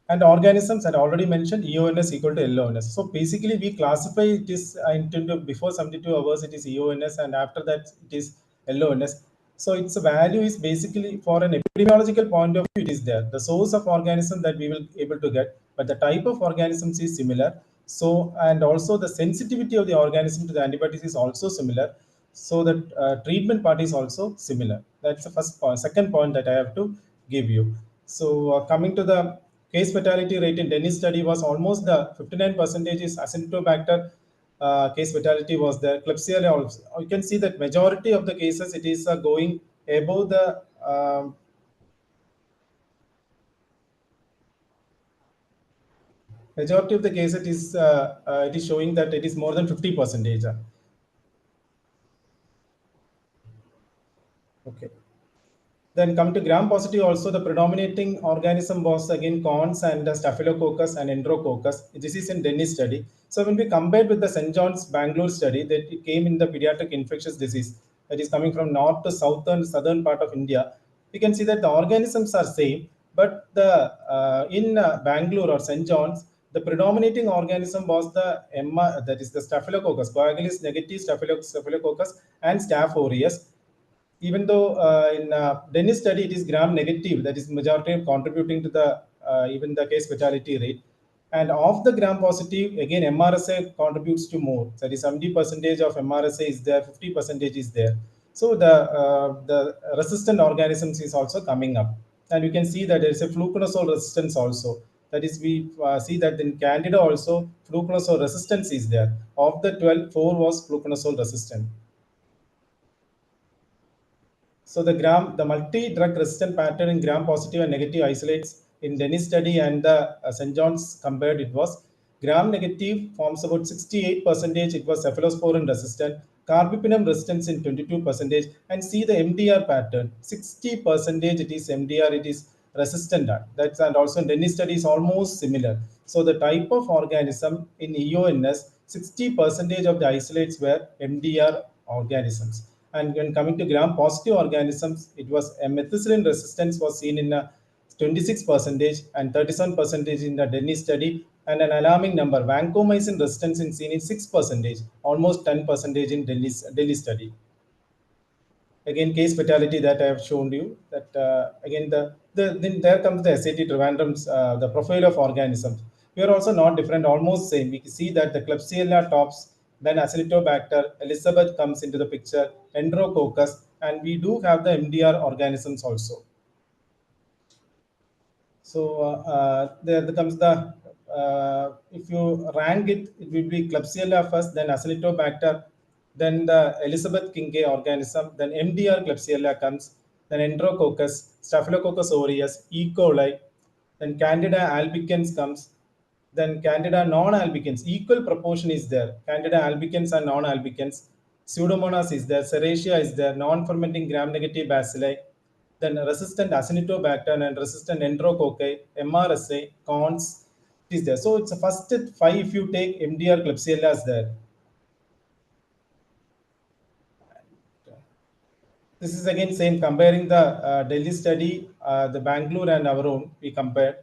And organisms, I already mentioned, EONS equal to LONS. So basically, we classify it is into before 72 hours, it is EONS, and after that, it is LONS. So its value is basically, for an epidemiological point of view, it is there. The source of organism that we will able to get, but the type of organisms is similar. So, and also the sensitivity of the organism to the antibiotics is also similar. So the treatment part is also similar. That's the first point. Second point that I have to give you. So coming to the Case fatality rate in Dennis study was almost the 59% is Acinetobacter case fatality was there. Klebsiella also. You can see that majority of the cases it is going above the majority of the cases it is showing that it is more than 50%. Okay. Then come to gram-positive also, the predominating organism was again cons and staphylococcus and enterococcus. This is in Dennis study. So when we compared with the St. John's Bangalore study, that it came in the pediatric infectious disease that is coming from north to southern part of India, you can see that the organisms are same, but the in Bangalore or St. John's, the predominating organism was the that is the staphylococcus, coagulus negative staphylococcus and staph aureus. Even though in Dennis study it is gram negative, that is majority of contributing to the even the case fatality rate. And of the gram positive, again MRSA contributes to more. That is 70% of MRSA is there, 50% is there. So the resistant organisms is also coming up, and you can see that there is a fluconazole resistance also. That is, we see that in Candida also fluconazole resistance is there. Of the 12, 4 was fluconazole resistant. So the multi-drug resistant pattern in gram-positive and negative isolates in Dennis study and the St. John's compared, it was gram-negative forms about 68%. It was cephalosporin resistant, carbapenem resistance in 22%, and see the MDR pattern 60%. It is MDR. It is resistant. That's, and also in Dennis study is almost similar. So the type of organism in EONS, 60% of the isolates were MDR organisms. And when coming to gram-positive organisms, it was a methicillin resistance was seen in 26% and 37% in the Dennis study, and an alarming number, vancomycin resistance is seen in 6%, almost 10% in Delhi study. Again, case fatality that I have shown you. That again, then there comes the SAT Trivandrum's the profile of organisms. We are also not different, almost same. We can see that the Klebsiella tops, then Acinetobacter, Elizabeth comes into the picture, Enterococcus, and we do have the MDR organisms also. So there comes the if you rank it, it will be Klebsiella first, then Acinetobacter, then the Elizabeth Kincaid organism, then MDR Klebsiella comes, then Enterococcus, Staphylococcus aureus, E. coli, then Candida albicans comes, then Candida non-albicans. Equal proportion is there. Candida albicans and non-albicans. Pseudomonas is there. Serratia is there. Non-fermenting gram-negative bacilli. Then resistant Acinetobacter and resistant Enterococci, MRSA, cons is there. So it's the first 5 if you take MDR Klebsiella is there. This is again same, comparing the Delhi study, the Bangalore and our own, we compared.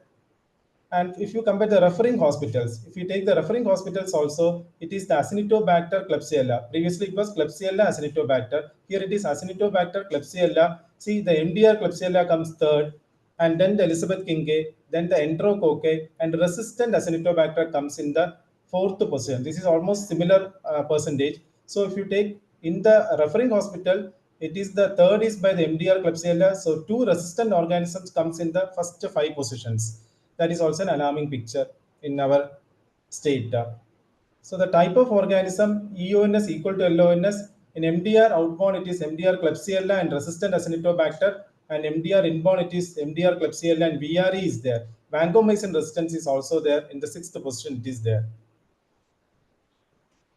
And if you compare the referring hospitals, if you take the referring hospitals also, it is the Acinetobacter Klebsiella. Previously it was Klebsiella Acinetobacter. Here it is Acinetobacter Klebsiella. See, the MDR Klebsiella comes third, and then the Elizabeth Kincaid, then the Enterococci, and resistant Acinetobacter comes in the fourth position. This is almost similar percentage. So if you take in the referring hospital, it is the third is by the MDR Klebsiella. So 2 resistant organisms comes in the first 5 positions. That is also an alarming picture in our state. So the type of organism, EONS equal to LONS. In MDR outbound, it is MDR Klebsiella and resistant Acinetobacter, and MDR inbound, it is MDR Klebsiella and VRE is there. Vancomycin resistance is also there. In the 6th position, it is there.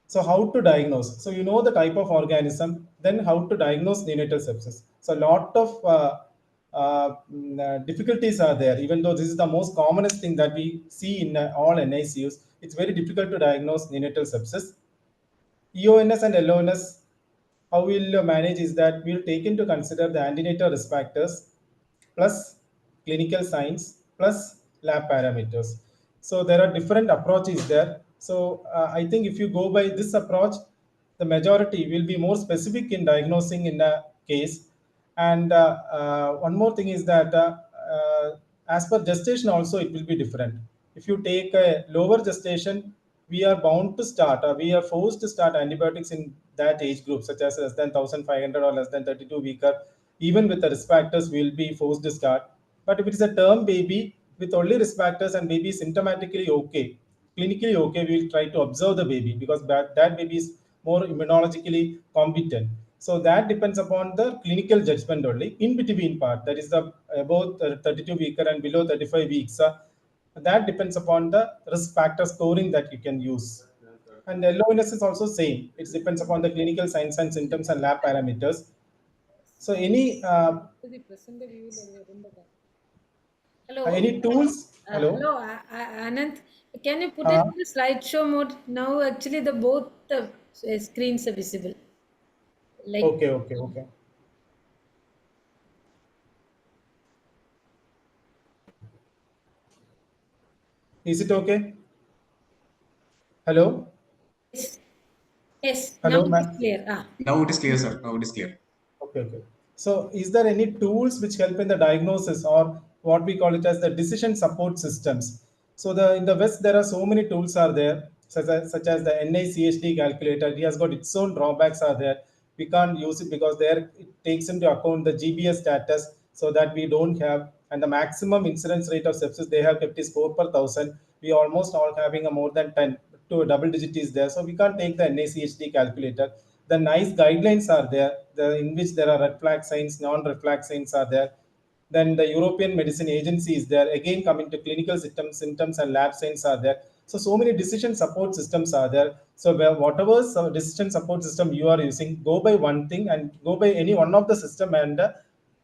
So how to diagnose? So you know the type of organism, then how to diagnose neonatal sepsis. So a lot of difficulties are there, even though this is the most commonest thing that we see in all NICUs. It's very difficult to diagnose neonatal sepsis. EONS and LONS, how we'll manage is that we'll take into consider the antenatal risk factors plus clinical signs plus lab parameters. So there are different approaches there. So I think if you go by this approach, the majority will be more specific in diagnosing in a case. And one more thing is that as per gestation also it will be different. If you take a lower gestation, we are bound to start, or we are forced to start antibiotics in that age group, such as less than 1,500 or less than 32 weeker. Even with the risk factors, we will be forced to start. But if it is a term baby, with only risk factors and baby symptomatically okay, clinically okay, we will try to observe the baby because that baby is more immunologically competent. So that depends upon the clinical judgment only. In between part, that is the above 32 weeks and below 35 weeks, that depends upon the risk factor scoring that you can use. And LONS is also same. It depends upon the clinical signs and symptoms and lab parameters. So any tools? Hello? Hello, Anand. Can you put it in the slideshow mode? Now, actually, the both the screens are visible. Like, Okay. Is it okay? Hello? yes. Hello, Now it's clear. Now it is clear, sir. Now it is clear. Okay. So is there any tools which help in the diagnosis or what we call it as the decision support systems? So in the West, there are so many tools are there, such as the NICHD calculator. It has got its own drawbacks are there. We can't use it because there it takes into account the GBS status, so that we don't have, and the maximum incidence rate of sepsis they have kept is 4 per 1,000. We almost all having a more than 10 to a double digit is there. So we can't take the NICHD calculator. The NICE guidelines are there, in which there are red flag signs, non-red flag signs are there. Then the European Medicine Agency is there. Again, coming to clinical symptoms and lab signs are there. So many decision support systems are there. So whatever decision support system you are using, go by one thing and go by any one of the system and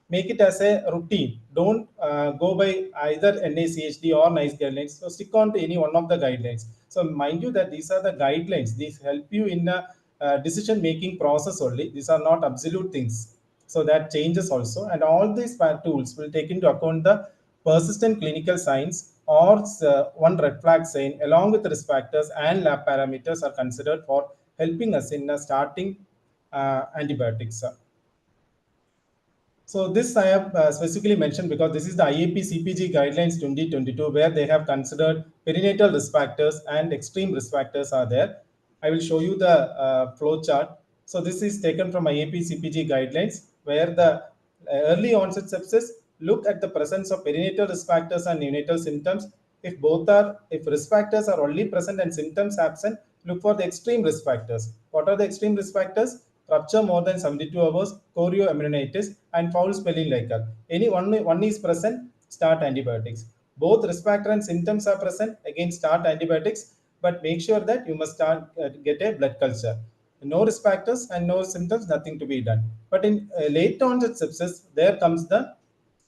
make it as a routine. Don't go by either NICHD or NICE guidelines. So stick on to any one of the guidelines. So mind you that these are the guidelines. These help you in a decision making process only. These are not absolute things. So that changes also. And all these tools will take into account the persistent clinical signs or one red flag sign along with risk factors and lab parameters are considered for helping us in starting antibiotics. So this I have specifically mentioned because this is the IAP CPG guidelines 2022, where they have considered perinatal risk factors and extreme risk factors are there. I will show you the flow chart. So this is taken from IAP CPG guidelines, where the early onset sepsis look at the presence of perinatal risk factors and neonatal symptoms. If risk factors are only present and symptoms absent, look for the extreme risk factors. What are the extreme risk factors? Rupture more than 72 hours, chorioamnionitis, and foul smelling liquor. Any one is present, start antibiotics. Both risk factor and symptoms are present, again start antibiotics, but make sure that you must start get a blood culture. No risk factors and no symptoms, nothing to be done. But in late onset sepsis, there comes the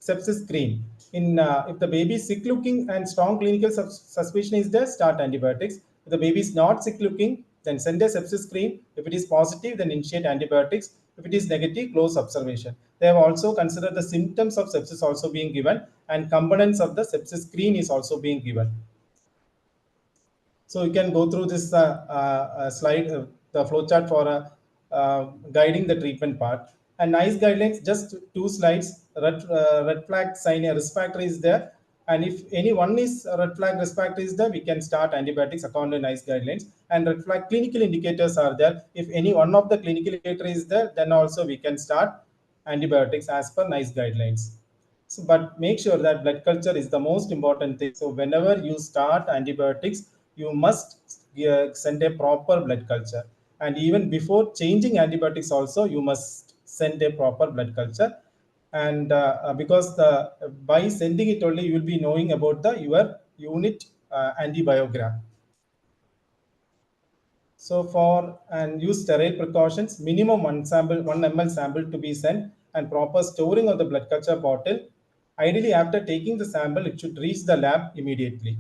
sepsis screen. If the baby is sick looking and strong clinical suspicion is there, start antibiotics. If the baby is not sick looking, then send a sepsis screen. If it is positive, then initiate antibiotics. If it is negative, close observation. They have also considered the symptoms of sepsis also being given, and components of the sepsis screen is also being given. So you can go through this slide, the flowchart for guiding the treatment part. And NICE guidelines, just 2 slides. Red flag sign, a risk factor is there. And if any one is a red flag risk factor is there, we can start antibiotics according to NICE guidelines. And red flag clinical indicators are there. If any one of the clinical indicator is there, then also we can start antibiotics as per NICE guidelines. So, but make sure that blood culture is the most important thing. So whenever you start antibiotics, you must send a proper blood culture. And even before changing antibiotics also, you must send a proper blood culture. And because by sending it only, you will be knowing about your unit antibiogram. So and use sterile precautions, minimum 1 ml sample to be sent, and proper storing of the blood culture bottle. Ideally, after taking the sample, it should reach the lab immediately.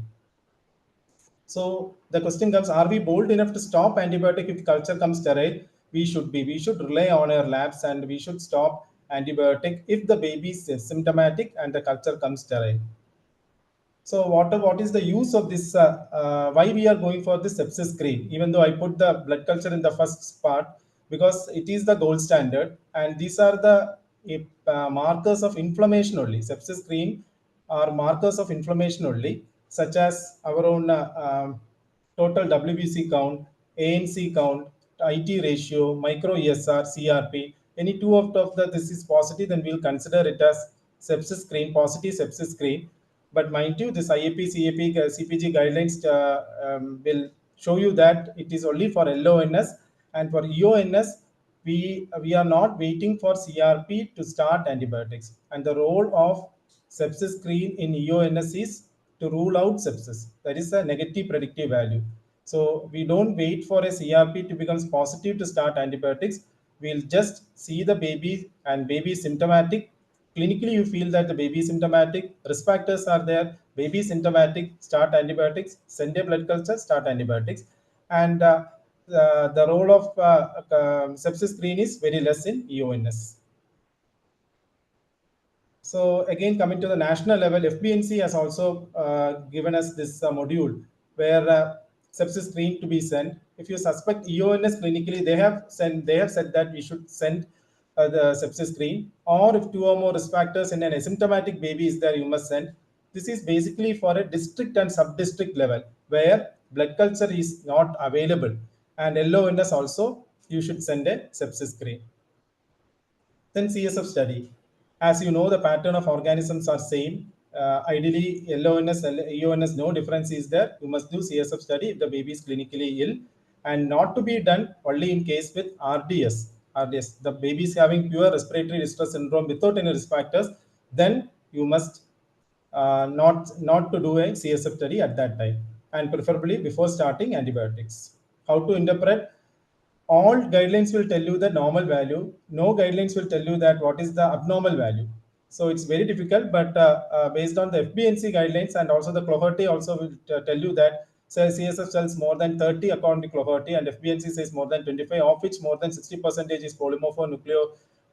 So the question comes, are we bold enough to stop antibiotic if culture comes sterile? We should be. We should rely on our labs and we should stop antibiotic if the baby is symptomatic and the culture comes sterile. So what is the use of this? Why we are going for this sepsis screen? Even though I put the blood culture in the first part, because it is the gold standard, and these are the markers of inflammation only. Sepsis screen are markers of inflammation only, such as our own total WBC count, ANC count, IT ratio, micro ESR, CRP. Any two of this is positive, then we'll consider it as sepsis screen, positive sepsis screen. But mind you, this IAP, CAP, CPG guidelines will show you that it is only for LONS, and for EONS, we are not waiting for CRP to start antibiotics. And the role of sepsis screen in EONS is to rule out sepsis. That is a negative predictive value. So we don't wait for a CRP to become positive to start antibiotics. We'll just see the baby, and baby is symptomatic. Clinically, you feel that the baby is symptomatic, risk factors are there, baby is symptomatic, start antibiotics, send a blood culture, start antibiotics. And the role of sepsis screen is very less in EONS. So again, coming to the national level, FBNC has also given us this module where sepsis screen to be sent. If you suspect EONS clinically, they have said that we should send the sepsis screen, or if 2 or more risk factors in an asymptomatic baby is there, you must send. This is basically for a district and sub-district level where blood culture is not available, and LONS also you should send a sepsis screen. Then CSF study. As you know, the pattern of organisms are same. Ideally, LONS, EONS, no difference is there. You must do CSF study if the baby is clinically ill, and not to be done only in case with RDS. RDS, the baby is having pure respiratory distress syndrome without any risk factors, then you must not to do a CSF study at that time, and preferably before starting antibiotics. How to interpret? All guidelines will tell you the normal value. No guidelines will tell you that what is the abnormal value. So it's very difficult, but based on the FBNC guidelines, and also the Cloherty also will tell you that CSF cells more than 30 according to Cloherty, and FBNC says more than 25, of which more than 60% is polymorphonuclear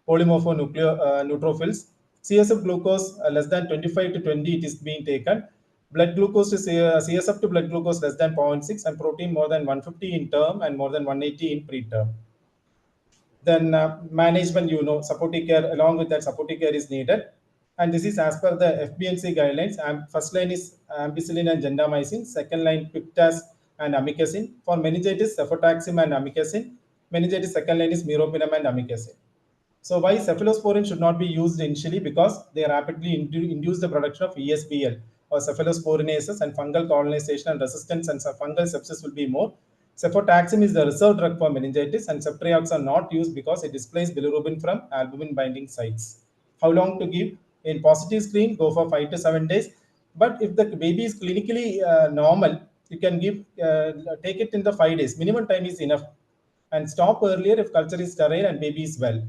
neutrophils. CSF glucose less than 25 to 20 it is being taken. Blood glucose to CSF to blood glucose less than 0.6, and protein more than 150 in term and more than 180 in preterm. Then management, supportive care, along with that supportive care is needed. And this is as per the FBNC guidelines. First line is ampicillin and gentamicin. Second line piptas and amikacin. For meningitis, cefotaxime and amikacin. Meningitis second line is meropenem and amikacin. So why cephalosporin should not be used initially? Because they rapidly induce the production of ESBL or cephalosporinases, and fungal colonization and resistance and fungal sepsis will be more. Cefotaxime is the reserve drug for meningitis, and ceftriax are not used because it displaces bilirubin from albumin binding sites. How long to give? In positive screen, go for 5 to 7 days. But if the baby is clinically normal, you can take it in the 5 days. Minimum time is enough, and stop earlier if culture is sterile and baby is well.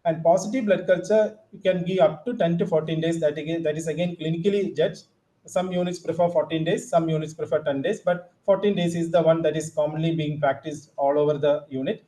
And positive blood culture, you can give up to 10 to 14 days. That is again clinically judged. Some units prefer 14 days, some units prefer 10 days, but 14 days is the one that is commonly being practiced all over the unit.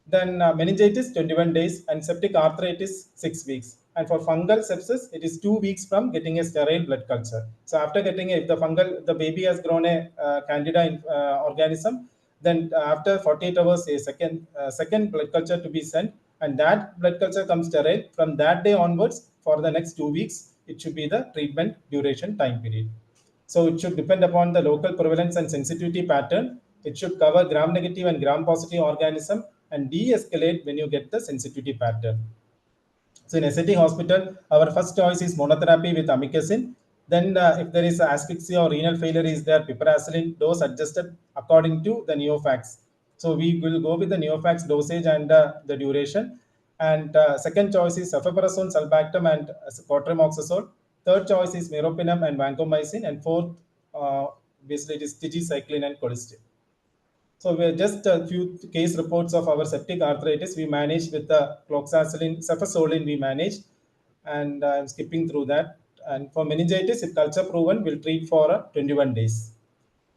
Then meningitis, 21 days, and septic arthritis, 6 weeks. And for fungal sepsis, it is 2 weeks from getting a sterile blood culture. So after getting if the baby has grown a candida organism, then after 48 hours, a second blood culture to be sent, and that blood culture comes sterile. From that day onwards, for the next 2 weeks, it should be the treatment duration time period. So it should depend upon the local prevalence and sensitivity pattern. It should cover gram-negative and gram-positive organism and de-escalate when you get the sensitivity pattern. So in SAT hospital, our first choice is monotherapy with amikacin. Then if there is asphyxia or renal failure is there, piperacillin, dose adjusted according to the neofax. So we will go with the neofax dosage and the duration. And second choice is cefeprazone, sulbactam, and cotrimoxazole. Third choice is meropenem and vancomycin. And fourth, basically it is tigecycline and colistin. So we are just a few case reports of our septic arthritis. We managed with the cloxacillin, cefazolin we managed, and I'm skipping through that. And for meningitis, if culture proven, we'll treat for 21 days.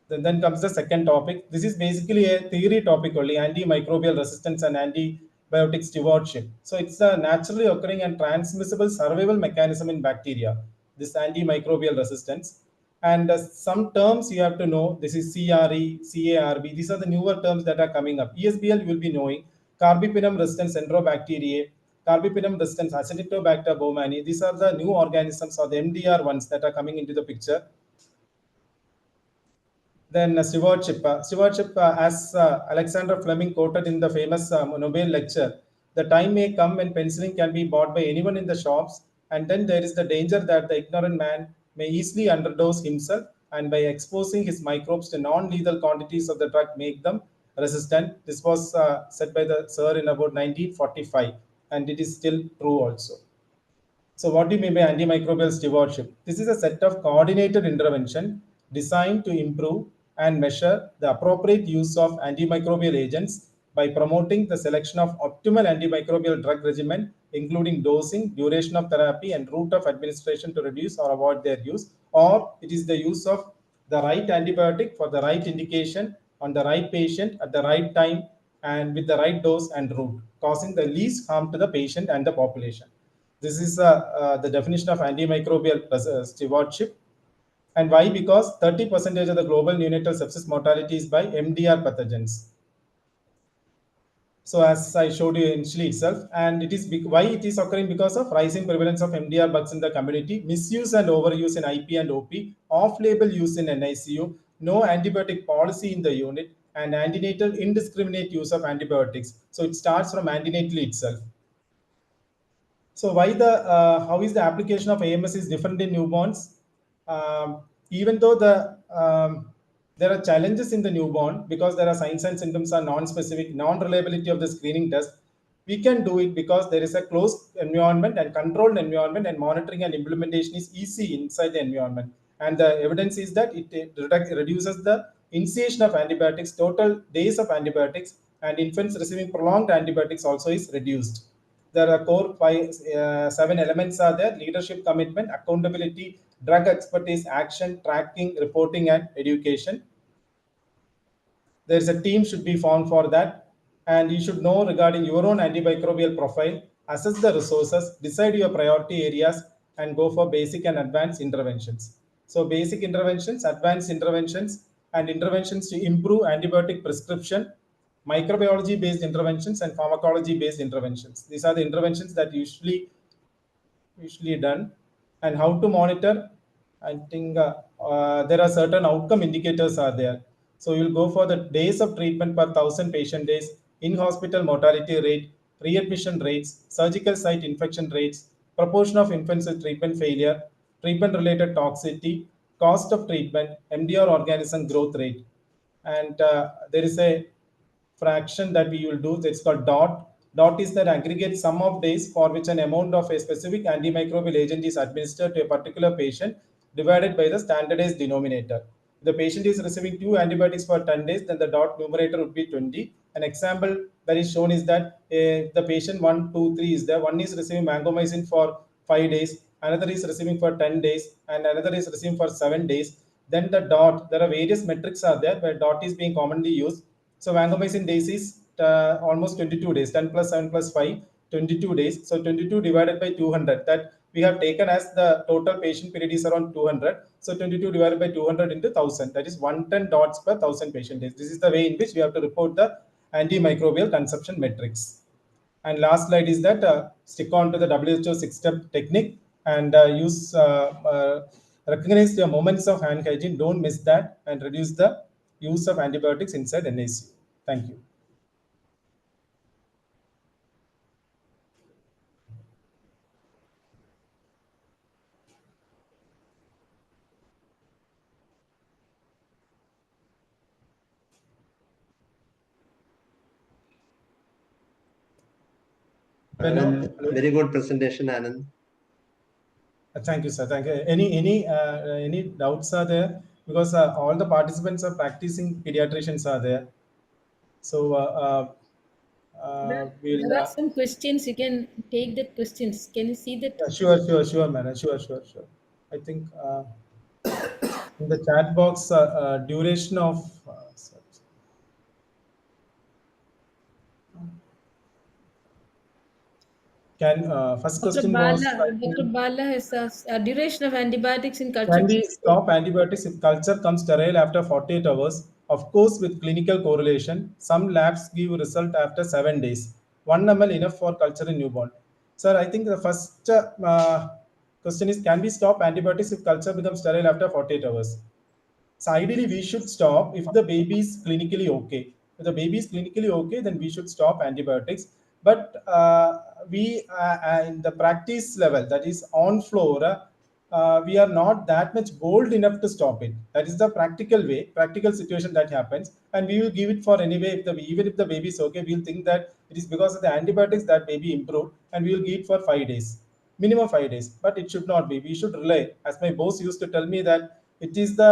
Then comes the second topic. This is basically a theory topic only, antimicrobial resistance and antibiotic stewardship. So it's a naturally occurring and transmissible survival mechanism in bacteria, this antimicrobial resistance. And some terms you have to know. This is CRE, CARB. These are the newer terms that are coming up. ESBL you will be knowing. Carbapenem resistant Enterobacteriae, Carbapenem resistant Acinetobacter baumannii. These are the new organisms or the MDR ones that are coming into the picture. Then stewardship. As Alexander Fleming quoted in the famous Nobel lecture, the time may come when penicillin can be bought by anyone in the shops, and then there is the danger that the ignorant man may easily underdose himself, and by exposing his microbes to non-lethal quantities of the drug make them resistant. This was said by the sir in about 1945, and it is still true also. So what do you mean by antimicrobial stewardship? This is a set of coordinated intervention designed to improve and measure the appropriate use of antimicrobial agents by promoting the selection of optimal antimicrobial drug regimen, including dosing, duration of therapy, and route of administration to reduce or avoid their use. Or it is the use of the right antibiotic for the right indication on the right patient at the right time and with the right dose and route, causing the least harm to the patient and the population. This is the definition of antimicrobial stewardship. And why? Because 30% of the global neonatal sepsis mortality is by MDR pathogens. So as I showed you initially itself, and it is why it is occurring because of rising prevalence of MDR bugs in the community, misuse and overuse in IP and OP, off-label use in NICU, no antibiotic policy in the unit, and antenatal indiscriminate use of antibiotics. So it starts from antenatal itself. So why how is the application of AMS is different in newborns? Even though there are challenges in the newborn because there are signs and symptoms are non-specific, non-reliability of the screening test, we can do it because there is a closed environment and controlled environment, and monitoring and implementation is easy inside the environment. And the evidence is that it reduces the initiation of antibiotics, total days of antibiotics, and infants receiving prolonged antibiotics also is reduced. There are core 7 elements are there: leadership, commitment, accountability, drug expertise, action, tracking, reporting, and education. There is a team should be formed for that, and you should know regarding your own antimicrobial profile, assess the resources, decide your priority areas, and go for basic and advanced interventions. So basic interventions, advanced interventions, and interventions to improve antibiotic prescription, microbiology based interventions, and pharmacology based interventions. These are the interventions that usually done. And how to monitor? I think there are certain outcome indicators are there. So you'll go for the days of treatment per 1,000 patient days, in-hospital mortality rate, readmission rates, surgical site infection rates, proportion of infants with treatment failure, treatment-related toxicity, cost of treatment, MDR organism growth rate. And there is a fraction that we will do. It's called DOT. DOT is that aggregate sum of days for which an amount of a specific antimicrobial agent is administered to a particular patient divided by the standardized denominator. If the patient is receiving 2 antibiotics for 10 days, then the DOT numerator would be 20. An example that is shown is that the patient 1, 2, 3 is there. One is receiving vancomycin for 5 days, another is receiving for 10 days, and another is receiving for 7 days. Then the DOT, there are various metrics are there where DOT is being commonly used. So vancomycin days is almost 22 days, 10 plus 7 plus 5, 22 days. So 22 divided by 200, that we have taken as the total patient period is around 200. So 22 divided by 200 into 1000, that is 110 dots per 1000 patient days. This is the way in which we have to report the antimicrobial consumption metrics. And last slide is that stick on to the WHO 6-step technique and recognize the moments of hand hygiene. Don't miss that, and reduce the use of antibiotics inside NICU. Thank you. Anand, very good presentation, Anand. Thank you, sir. Thank you. Any doubts are there? Because all the participants are practicing pediatricians are there. So there are some questions. You can take the questions. Can you see that? Sure, madam. Sure. I think in the chat box, duration of first question was Dr. Bala has a duration of antibiotics in culture. Can we stop antibiotics if culture comes sterile after 48 hours? Of course, with clinical correlation. Some labs give result after 7 days. 1 ml enough for culture in newborn. Sir, I think the first question is, can we stop antibiotics if culture becomes sterile after 48 hours? So ideally, we should stop if the baby is clinically okay. If the baby is clinically okay, then we should stop antibiotics. But we in the practice level, that is on floor, we are not that much bold enough to stop it. That is the practical way, practical situation that happens, and we will give it for anyway. Even if the baby is okay, we'll think that it is because of the antibiotics that baby improved, and we will give it for 5 days, minimum 5 days. But it should not be. We should rely, as my boss used to tell me, that it is the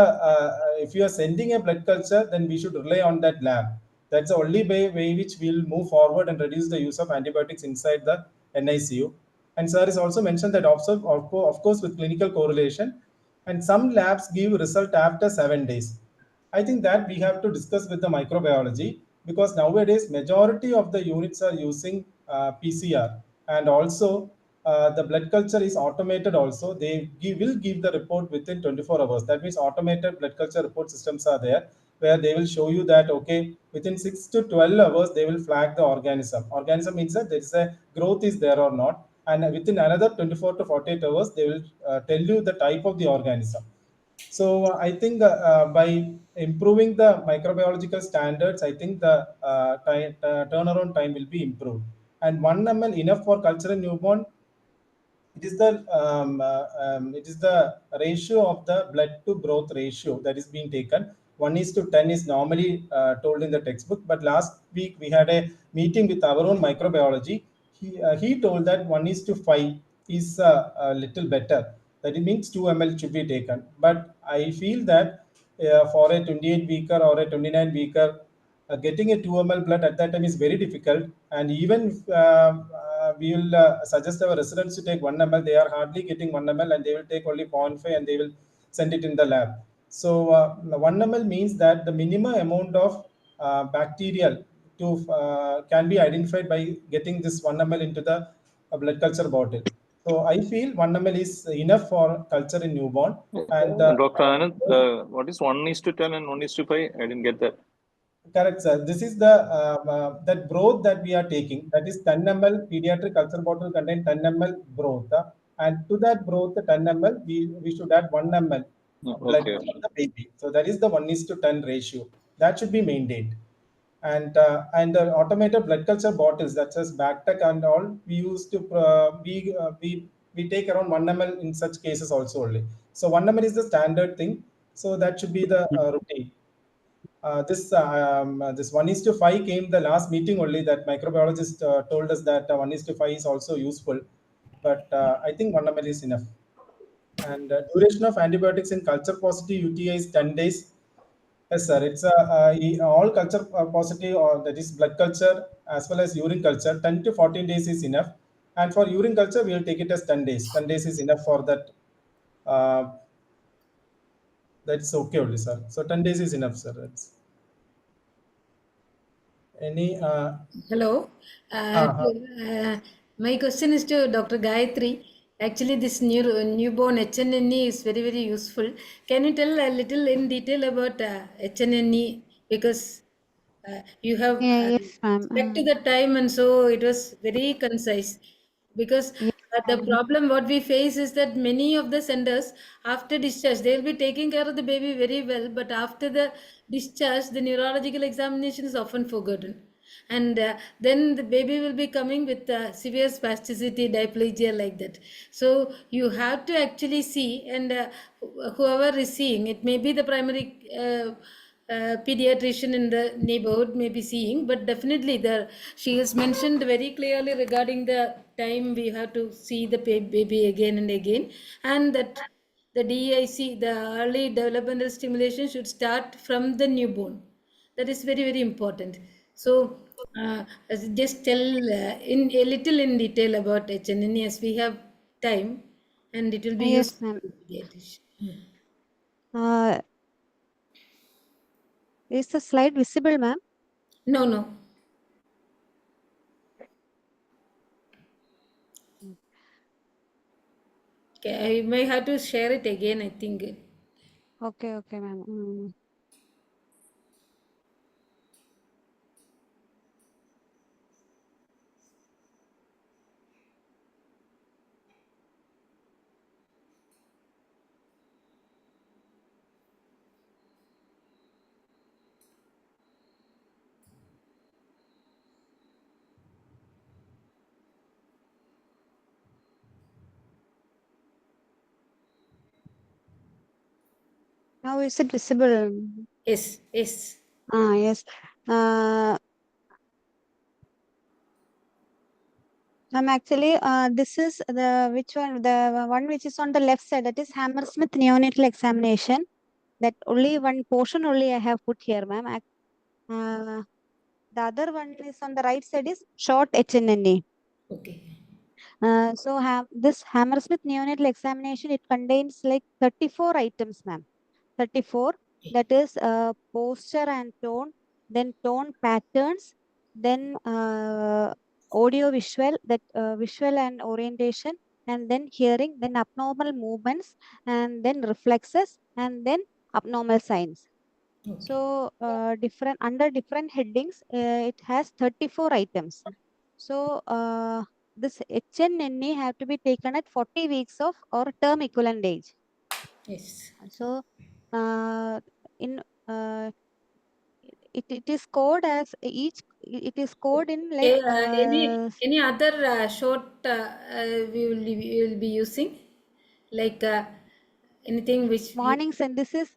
if you are sending a blood culture, then we should rely on that lab. That's the only way which we'll move forward and reduce the use of antibiotics inside the NICU. And sir has also mentioned that also, of course, with clinical correlation, and some labs give result after 7 days. I think that we have to discuss with the microbiology, because nowadays majority of the units are using PCR, and also the blood culture is automated. Also, will give the report within 24 hours. That means automated blood culture report systems are there, where they will show you that okay, within 6 to 12 hours they will flag the organism. Organism means that there is a growth is there or not, and within another 24 to 48 hours they will tell you the type of the organism. So I think by improving the microbiological standards, I think the turnaround time will be improved. And 1 ml enough for culture in newborn. It is the ratio of the blood to growth ratio that is being taken. 1:10 is normally told in the textbook, but last week we had a meeting with our own microbiology. He told that 1:5 is a little better. That it means 2 ml should be taken. But I feel that for a 28 weeker or a 29 weeker, getting a 2 ml blood at that time is very difficult. And even if, we will suggest our residents to take 1 ml, they are hardly getting 1 ml, and they will take only 0.5 and they will send it in the lab. So 1 ml means that the minimum amount of bacterial to can be identified by getting this 1 ml into the blood culture bottle. So I feel 1 ml is enough for culture in newborn. And Dr. Anand, what is 1:10 and 1:5? I didn't get that. correct, sir. This is the that broth that we are taking. That is 10 ml pediatric culture bottle contain 10 ml broth, and to that broth 10 ml we should add 1 ml blood Okay. from the baby. So that is the 1:10 ratio that should be maintained. And the automated blood culture bottles, that's as Bactec and all, we used to we take around 1 ml in such cases also only. So 1 ml is the standard thing. So that should be the routine. This 1:5 came the last meeting only, that microbiologist told us that 1:5 is also useful, but I think 1 ml is enough. And duration of antibiotics in culture positive UTI is 10 days. Yes, sir. It's all culture positive, or that is blood culture as well as urine culture. 10 to 14 days is enough. And for urine culture, we will take it as 10 days. 10 days is enough for that. That's okay only, sir. So 10 days is enough, sir. That's any. Hello. Uh, My question is to Dr. Gayatri. Actually, this newborn HNNE is very, very useful. Can you tell a little in detail about HNNE? Because you have Yeah, yes, ma'am. stuck to the time, and so it was very concise. Because Yes, the ma'am. problem what we face is that many of the centers after discharge they'll be taking care of the baby very well, but after the discharge the neurological examination is often forgotten, and then the baby will be coming with severe spasticity, diplegia, like that. So you have to actually see, and whoever is seeing, it may be the primary pediatrician in the neighborhood may be seeing, but definitely she has mentioned very clearly regarding the time we have to see the baby again and again, and that the DIC, the early developmental stimulation, should start from the newborn. That is very, very important. So just tell in a little in detail about HNN as we have time, and it will be Yes, useful ma'am. to the pediatrician. Uh, is the slide visible, ma'am? No, no. Okay, I may have to share it again, I think. Okay, okay, ma'am. Now is it visible? Yes, yes. Yes. Actually, this is the one which is on the left side. That is Hammersmith neonatal examination. That only one portion only I have put here, ma'am. The other one is on the right side is short HNNE. Okay. So this Hammersmith neonatal examination, it contains like 34 items, ma'am. 34. That is posture and tone, then tone patterns, then audio visual, that visual and orientation, and then hearing, then abnormal movements, and then reflexes, and then abnormal signs. Okay. So under different headings, it has 34 items. So this HNNE have to be taken at 40 weeks of or term equivalent age. Yes. So in it is coded as it is coded in like Any other short we will be using, like anything which warning sign. This is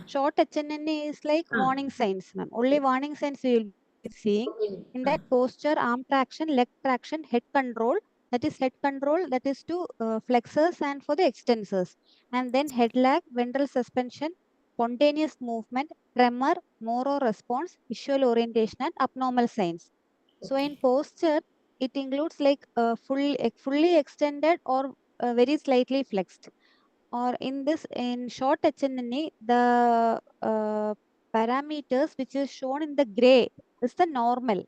short HNNE is like warning signs, ma'am. Only warning signs we will be seeing. In that posture, arm traction, leg traction, head control. That is head control. That is to flexors and for the extensors. And then head lag, ventral suspension, spontaneous movement, tremor, Moro response, visual orientation, and abnormal signs. So in posture, it includes like fully extended or very slightly flexed. Or in short HNNE, the parameters which is shown in the gray is the normal,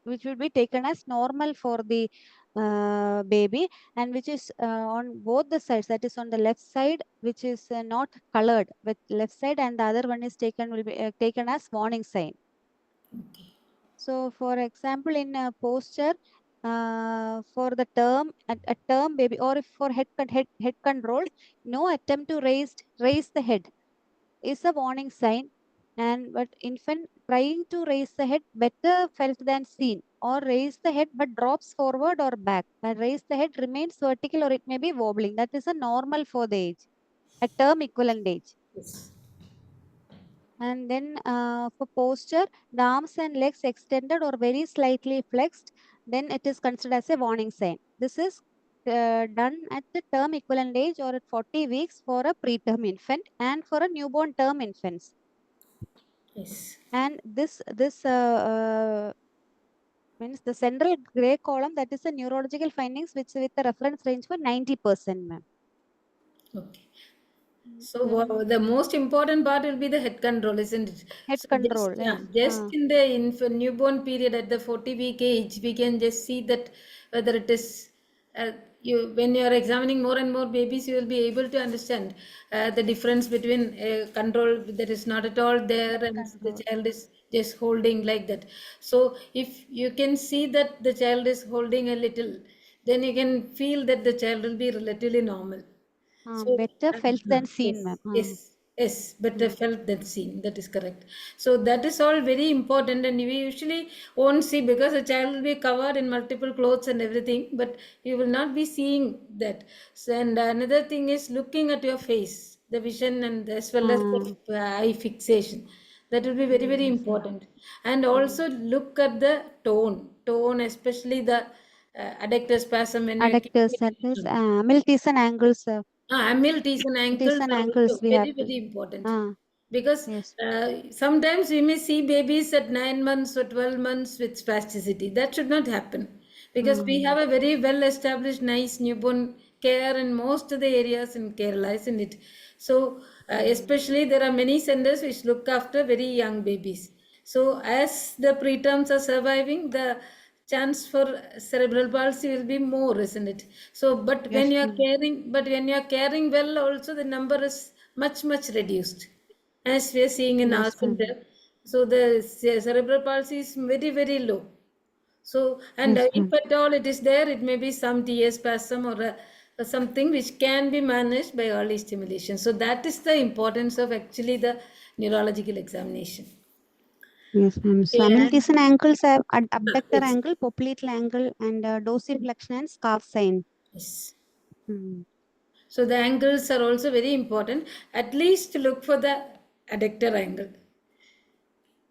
which will be taken as normal for the baby, and which is on both the sides, that is on the left side, which is not colored with left side, and the other one is will be taken as warning sign. Okay. So for example, in posture, for the term a term baby, or if for head control, no attempt to raise the head is a warning sign, and but infant trying to raise the head better felt than seen, or raise the head but drops forward or back, and raise the head remains vertical or it may be wobbling. That is a normal for the age, a term equivalent age. Yes. And then for posture, the arms and legs extended or very slightly flexed, then it is considered as a warning sign. This is done at the term equivalent age or at 40 weeks for a preterm infant and for a newborn term infants. Yes. And this means the central gray column, that is the neurological findings which with the reference range for 90%, ma'am. Okay. So the most important part will be the head control, isn't it? Head So control, just in the newborn period at the 40-week age, we can just see that whether it is when you are examining more and more babies, you will be able to understand the difference between control that is not at all there and the child is just holding like that. So if you can see that the child is holding a little, then you can feel that the child will be relatively normal. So better felt than seen, ma'am. yes, better felt than seen. That is correct. So that is all very important, and we usually won't see because a child will be covered in multiple clothes and everything, but you will not be seeing that. So, and another thing is looking at your face, the vision, and as well as the eye fixation. That will be very, very important. And also look at the tone, especially the adductor spasm when you keep Adductors, that is it. Milties and angles. Amylties and ankles are also We very, have to. very important because Yes. sometimes we may see babies at 9 months or 12 months with spasticity. That should not happen because we have a very well established, nice newborn care in most of the areas in Kerala, isn't it? So, especially there are many centers which look after very young babies. So, as the preterms are surviving, the chance for cerebral palsy will be more, isn't it? So but when you are caring well also, the number is much reduced, as we are seeing in our center. So the cerebral palsy is very low. So and if at all it is there, it may be some TS spasm or something which can be managed by early stimulation. So that is the importance of actually the neurological examination. Yes, ma'am. So And Milties and ankles have abductor yes. angle, popliteal angle, and dorsiflexion and scarf sign. Yes. So the angles are also very important. At least look for the adductor angle,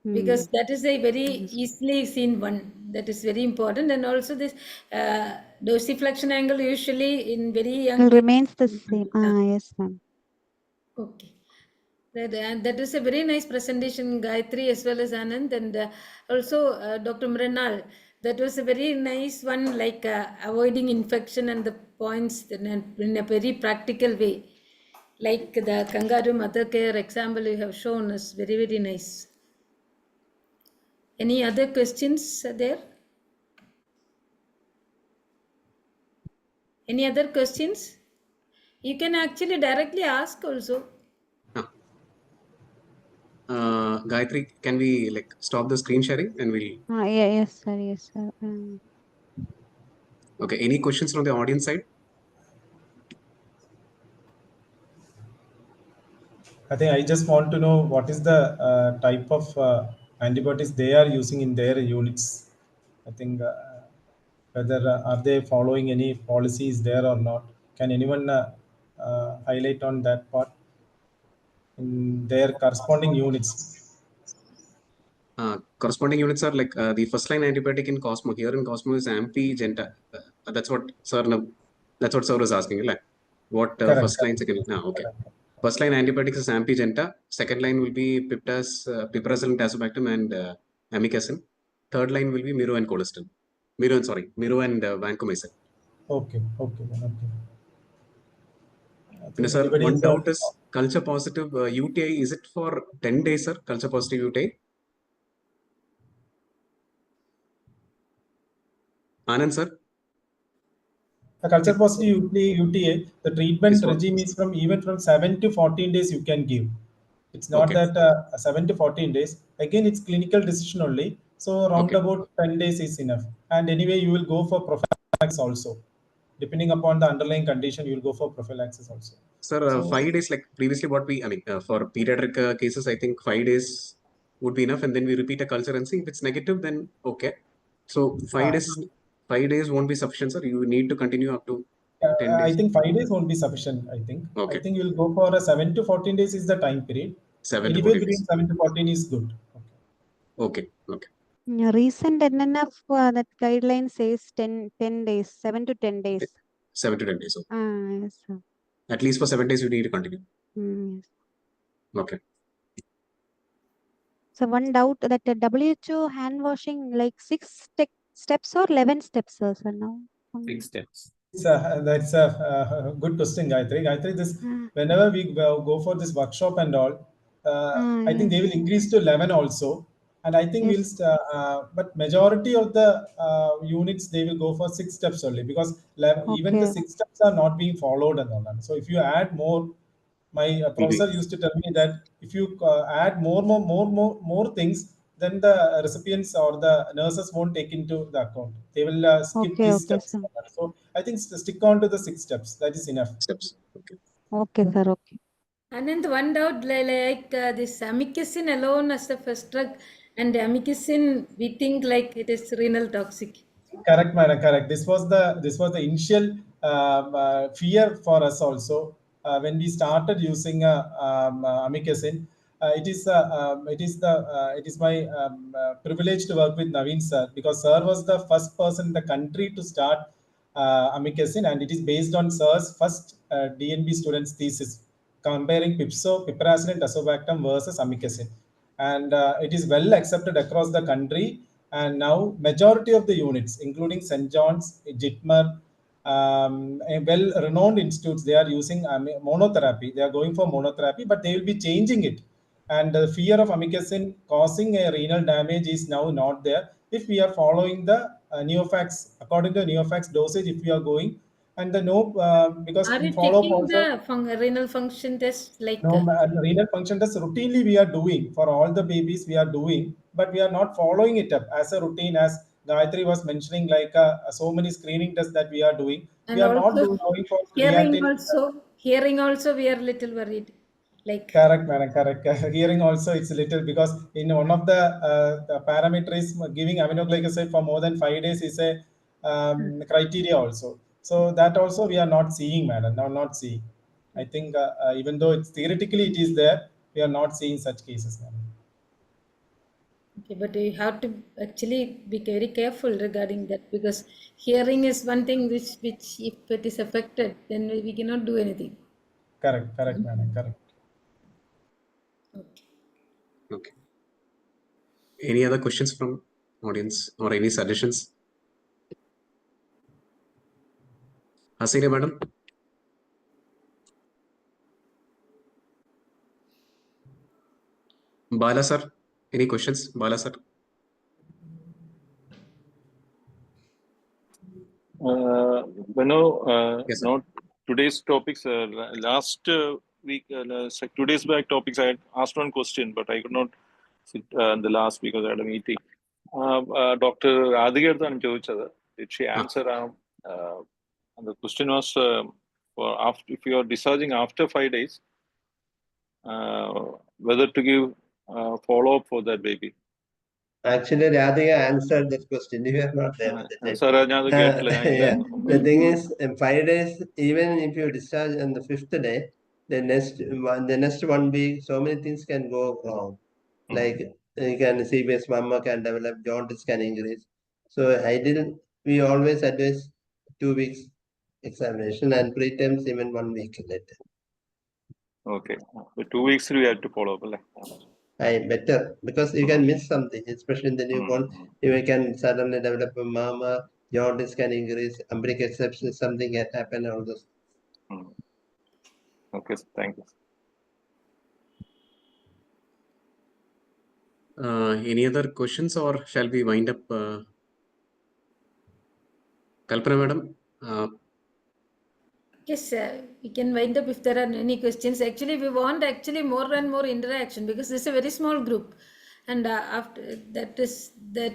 because that is a very easily seen one. That is very important. And also this dorsiflexion angle usually in very young It people remains the same. Yes, ma'am. Okay. That is a very nice presentation, Gayatri, as well as Anand, and also Dr. Mrinal. That was a very nice one, like avoiding infection and the points in a very practical way. Like the kangaroo mother care example you have shown is very, very nice. Any other questions there? Any other questions? You can actually directly ask also. Gayatri, can we like stop the screen sharing and we'll... Yes, sir. Yes, sir. Okay, any questions from the audience side? I think I just want to know what is the type of antibiotics they are using in their units. I think whether are they following any policies there or not. Can anyone highlight on that part in their corresponding units? Corresponding units are like the first line antibiotic in Cosmo. Here in Cosmo is Ampigenta. That's what sir. That's what sir was asking. Like what Correct. first line, second? No, okay. First line antibiotics is Ampigenta. Second line will be piperacillin, tazobactam, and amikacin. Third line will be Miro and colistin. Miro and vancomycin. Okay. And sir, one doubt is culture positive UTI. Is it for 10 days, sir? Culture positive UTI. Anand, sir? A culture positive UTA, the treatment regime is from 7 to 14 days you can give. It's not that 7 to 14 days. Again, it's clinical decision only. So around about 10 days is enough. And anyway, you will go for prophylaxis also. Depending upon the underlying condition, you will go for prophylaxis also. Sir, 5 days, like previously what for pediatric cases, I think 5 days would be enough. And then we repeat a culture and see if it's negative, then okay. So 5 days won't be sufficient, sir. You need to continue up to 10 days. I think 5 days won't be sufficient, I think. Okay. I think you'll go for a 7 to 14 days is the time period. Anyway, between 7 to 14 is good. Okay. Recent NNF that guideline says 10 days, 7 to 10 days. 7 to 10 days. Okay. Yes, sir. At least for 7 days, you need to continue. Yes. Okay. So one doubt that WHO hand washing like 6 steps or 11 steps, sir, now? 6 steps. That's a good question, Gayatri. Gayatri, whenever we go for this workshop and all, I think they will increase to 11 also. And I think but majority of the units, they will go for 6 steps only, because even the 6 steps are not being followed and all that. So if you add more, my professor used to tell me that if you add more things, then the recipients or the nurses won't take into the account. They will skip these steps. So I think stick on to the 6 steps. That is enough. Steps. Okay, sir. Okay. And then the one doubt, like this amikacin alone as the first drug, and amikacin we think like it is renal toxic. Correct, madam. Correct. This was the initial fear for us also when we started using amikacin. It is my privilege to work with Naveen sir, because sir was the first person in the country to start amikacin, and it is based on sir's first DNB students thesis comparing piperacillin, tazobactam versus amikacin, and it is well accepted across the country. And now majority of the units, including St. John's, Jitmer, well-renowned institutes, they are using monotherapy. They are going for monotherapy, but they will be changing it. And the fear of amikacin causing a renal damage is now not there if we are following the Neofax, according to Neofax dosage, if we are going. And the because are you follow taking also, the renal function test like renal function test routinely we are doing for all the babies, we are doing, but we are not following it up as a routine, as Gayatri was mentioning, like so many screening tests that we are doing. And we are not also going for hearing also we are little worried. Like correct, madam, correct. Hearing also it's a little, because in one of the parameters giving aminoglycoside for more than 5 days is a criteria also. So that also we are not seeing, madam. Now not seeing. I think even though it's theoretically it is there, we are not seeing such cases, madam. Okay, but you have to actually be very careful regarding that, because hearing is one thing which if it is affected, then we cannot do anything. Correct, madam, correct. Okay. Okay. Any other questions from audience or any suggestions? Hasina, madam? Bala sir, any questions? Bala sir? Yes, sir. Not today's topics. Last week, 2 days back topics, I had asked one question, but I could not sit in the last week because I had a meeting. Dr. Radhigardhan Jovichada, did she answer? And the question was for after, if you are discharging after 5 days, whether to give follow-up for that baby. Actually, Radhika answered that question. You are not there at the time. Sir, Yeah. The thing is, in 5 days, even if you discharge on the 5th day, the next 1 week, so many things can go wrong. Like you can see where mama can develop, jaundice can increase. So we always advise 2 weeks examination and preterms even 1 week later. Okay, so 2 weeks we have to follow up. Better, because you can miss something, especially in the newborn. You can suddenly develop a mama, jaundice can increase, umbilical sepsis, something can happen, all those. Okay, thank you. Any other questions or shall we wind up? Kalpana madam? Yes, we can wind up if there are any questions. Actually, we want more and more interaction, because this is a very small group, and after that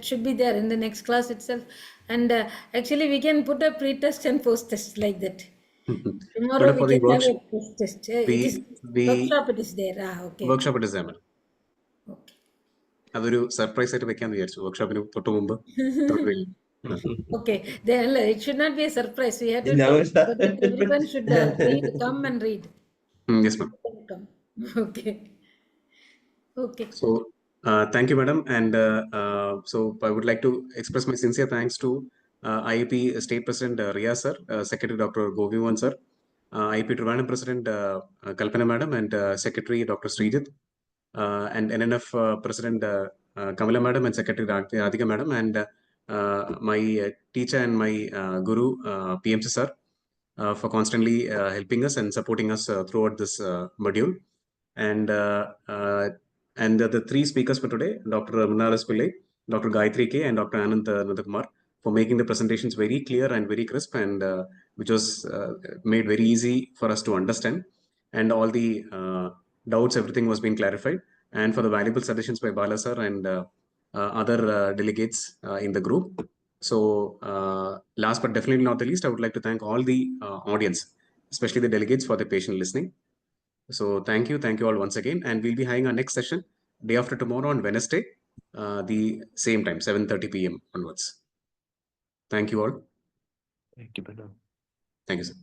should be there in the next class itself. And actually, we can put a pre-test and post-test like that. Tomorrow Madam, we for the can have workshop, a post-test. It is workshop. It is there. Okay. Workshop it is there, madam. Okay. അതൊരു surprise ആയിട്ട് വെക്കാന്ന് വിചാരിച്ചു വർക്ക്ഷോപ്പിന് തൊട്ട് മുമ്പ്. Okay, then it should not be a surprise. We have to talk, but everyone should come and read. Yes, ma'am. Okay. Okay. So thank you, madam, and so I would like to express my sincere thanks to IEP State President Ria sir, Secretary Dr. Govivan sir, IEP Trivandrum President Kalpana madam, and Secretary Dr. Srijit, and NNF President Kamala madam, and Secretary Radhika madam, and my teacher and my guru PMC sir for constantly helping us and supporting us throughout this module. And the three speakers for today, Dr. Mrinal S Pillai, Dr. Gayatri K, and Dr. Anand Nandakumar, for making the presentations very clear and very crisp, and which was made very easy for us to understand. And all the doubts, everything was being clarified. And for the valuable suggestions by Bala sir and other delegates in the group. So last but definitely not the least, I would like to thank all the audience, especially the delegates, for their patient listening. So thank you all once again, and we'll be having our next session day after tomorrow on Wednesday, the same time, 7:30 p.m. onwards. Thank you all. Thank you, madam. Thank you, sir.